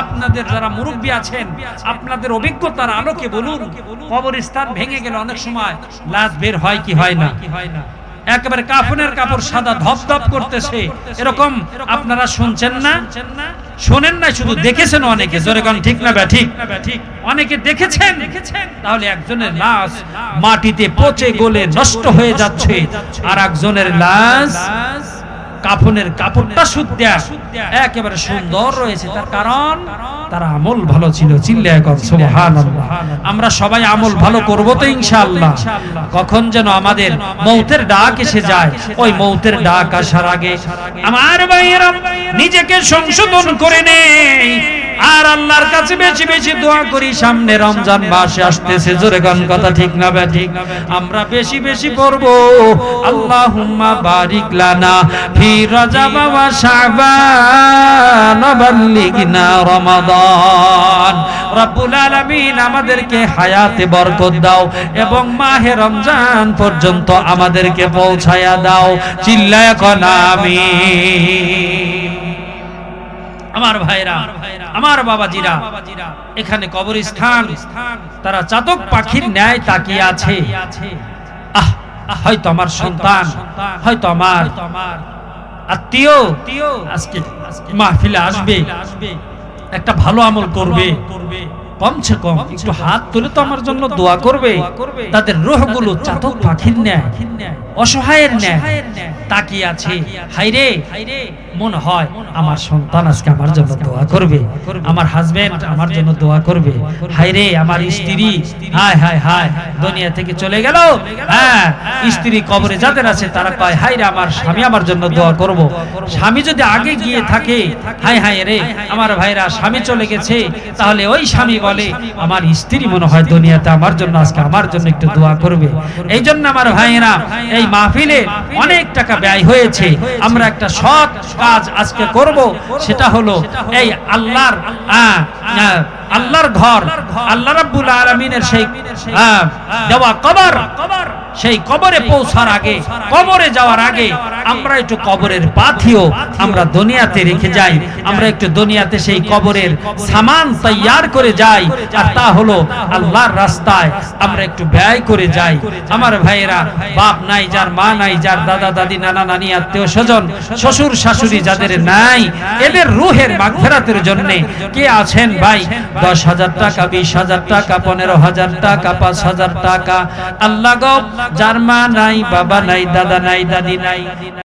আপনাদের যারা মুরব্বী আছেন, আপনাদের অভিজ্ঞতার আলোকে বলুন, কবরস্থান ভেঙে গেলে অনেক সময় লাশ বের হয় কি হয় না? একেবারে কাফনের কাপড় সাদা ধপধপ করতেছে, এরকম আপনারা শুনছেন না? শোনেন না, শুধু দেখেছেন অনেকে। জোরে কোন ঠিক না ঠিক? অনেকে দেখেছেন। তাহলে একজনের লাশ মাটিতে পচে গলে নষ্ট হয়ে যাচ্ছে, আর একজনের লাশ কাফনের কাপড়টা সুদ্ধা একেবারে সুন্দর রয়েছে। তার কারণ তার আমল ভালো ছিল। চিল্লায়া কর সুবহানাল্লাহ। আমরা সবাই আমল ভালো করব তো ইনশাআল্লাহ। কখন যেন আমাদের মৌতের ডাক এসে যায়, ওই মৌতের ডাক আসার আগে আমার ভাইয়েরা নিজেকে সংশোধন করে নেই, আর আল্লাহর কাছে বেশি বেশি দোয়া করি। সামনে রমজান মাস আসতেছে, জোরে গান কথা ঠিক না ঠিক? আমরা বেশি বেশি পড়ব আল্লাহুম্মা বারিক লানা ফি রজব ওয়া শাবান বাল্লিগনা রমাদান। রব্বুল আলামিন আমাদেরকে হায়াতে বরকত দাও এবং মাহে রমজান পর্যন্ত আমাদেরকে পৌঁছায়া দাও। চিল্লায়া কোন আমিন। আমার ভাইরা, আমার বাবাজিরা, এখানে কবরস্থান তারা চাতক পাখির ন্যায় তাকিয়ে আছে। হয়তো আমার সন্তান, হয়তো আমার আত্মীয় আজকে মাহফিলে আসবে, একটা ভালো আমল করবে, কমছে কম একটু হাত তুলে তো আমার জন্য দোয়া করবে। তাদের রূহগুলো চাতক পাখির ন্যায়, অসহায়ের ন্যায় তাকিয়ে আছে। হায়রে, মনে হয় আমার সন্তান আজকে আমার জন্য দোয়া করবে, আমার হাজবেন্ড আমার জন্য দোয়া করবে। হায়রে, আমার স্ত্রী হায় হায় হায় দুনিয়া থেকে চলে গেল। হ্যাঁ, স্ত্রী কবরে যাদের আছে তারা কয় হায়রে আমার স্বামী আমার জন্য দোয়া করব। স্বামী যদি আগে গিয়ে থাকে, হায় হায় রে আমার ভাইরা, স্বামী চলে গেছে, তাহলে ওই স্বামী বলে আমার স্ত্রী মনে হয় দুনিয়াতে আমার জন্য আজকে আমার জন্য একটু দোয়া করবে। এই জন্য আমার ভাইরা, এই মাহফিলে অনেক টাকা ব্যয় হয়েছে। আমরা একটা সৎ কাজ আজকে করব, সেটা হলো এই আল্লাহর ঘর, আল্লাহ রাব্বুল আলামিনের সেই দেওয়া কবর, সেই কবরে পৌঁছার আগে, কবরে যাওয়ার আগে আমরা একটু কবরের পাথিও আমরা দুনিয়াতে রেখে যাই। আমরা একটু দুনিয়াতে সেই কবরের সামান তৈয়ার করে যাই, আর তা হলো আল্লাহর রাস্তায় আমরা একটু ব্যয় করে যাই। আমার ভাইয়েরা, বাপ নাই যার, মা নাই যার, দাদা দাদি নানা নানি আত্মীয় স্বজন শ্বশুর শাশুড়ি যাদের নাই, এদের রূহের মাগফিরাতের জন্য কে আছেন ভাই? 10,000 টাকা, 20,000 টাকা, 15,000 টাকা, 5,000 টাকা। আল্লাহ গো, যার মা নাই, বাবা নাই, দাদা নাই, দাদি নাই,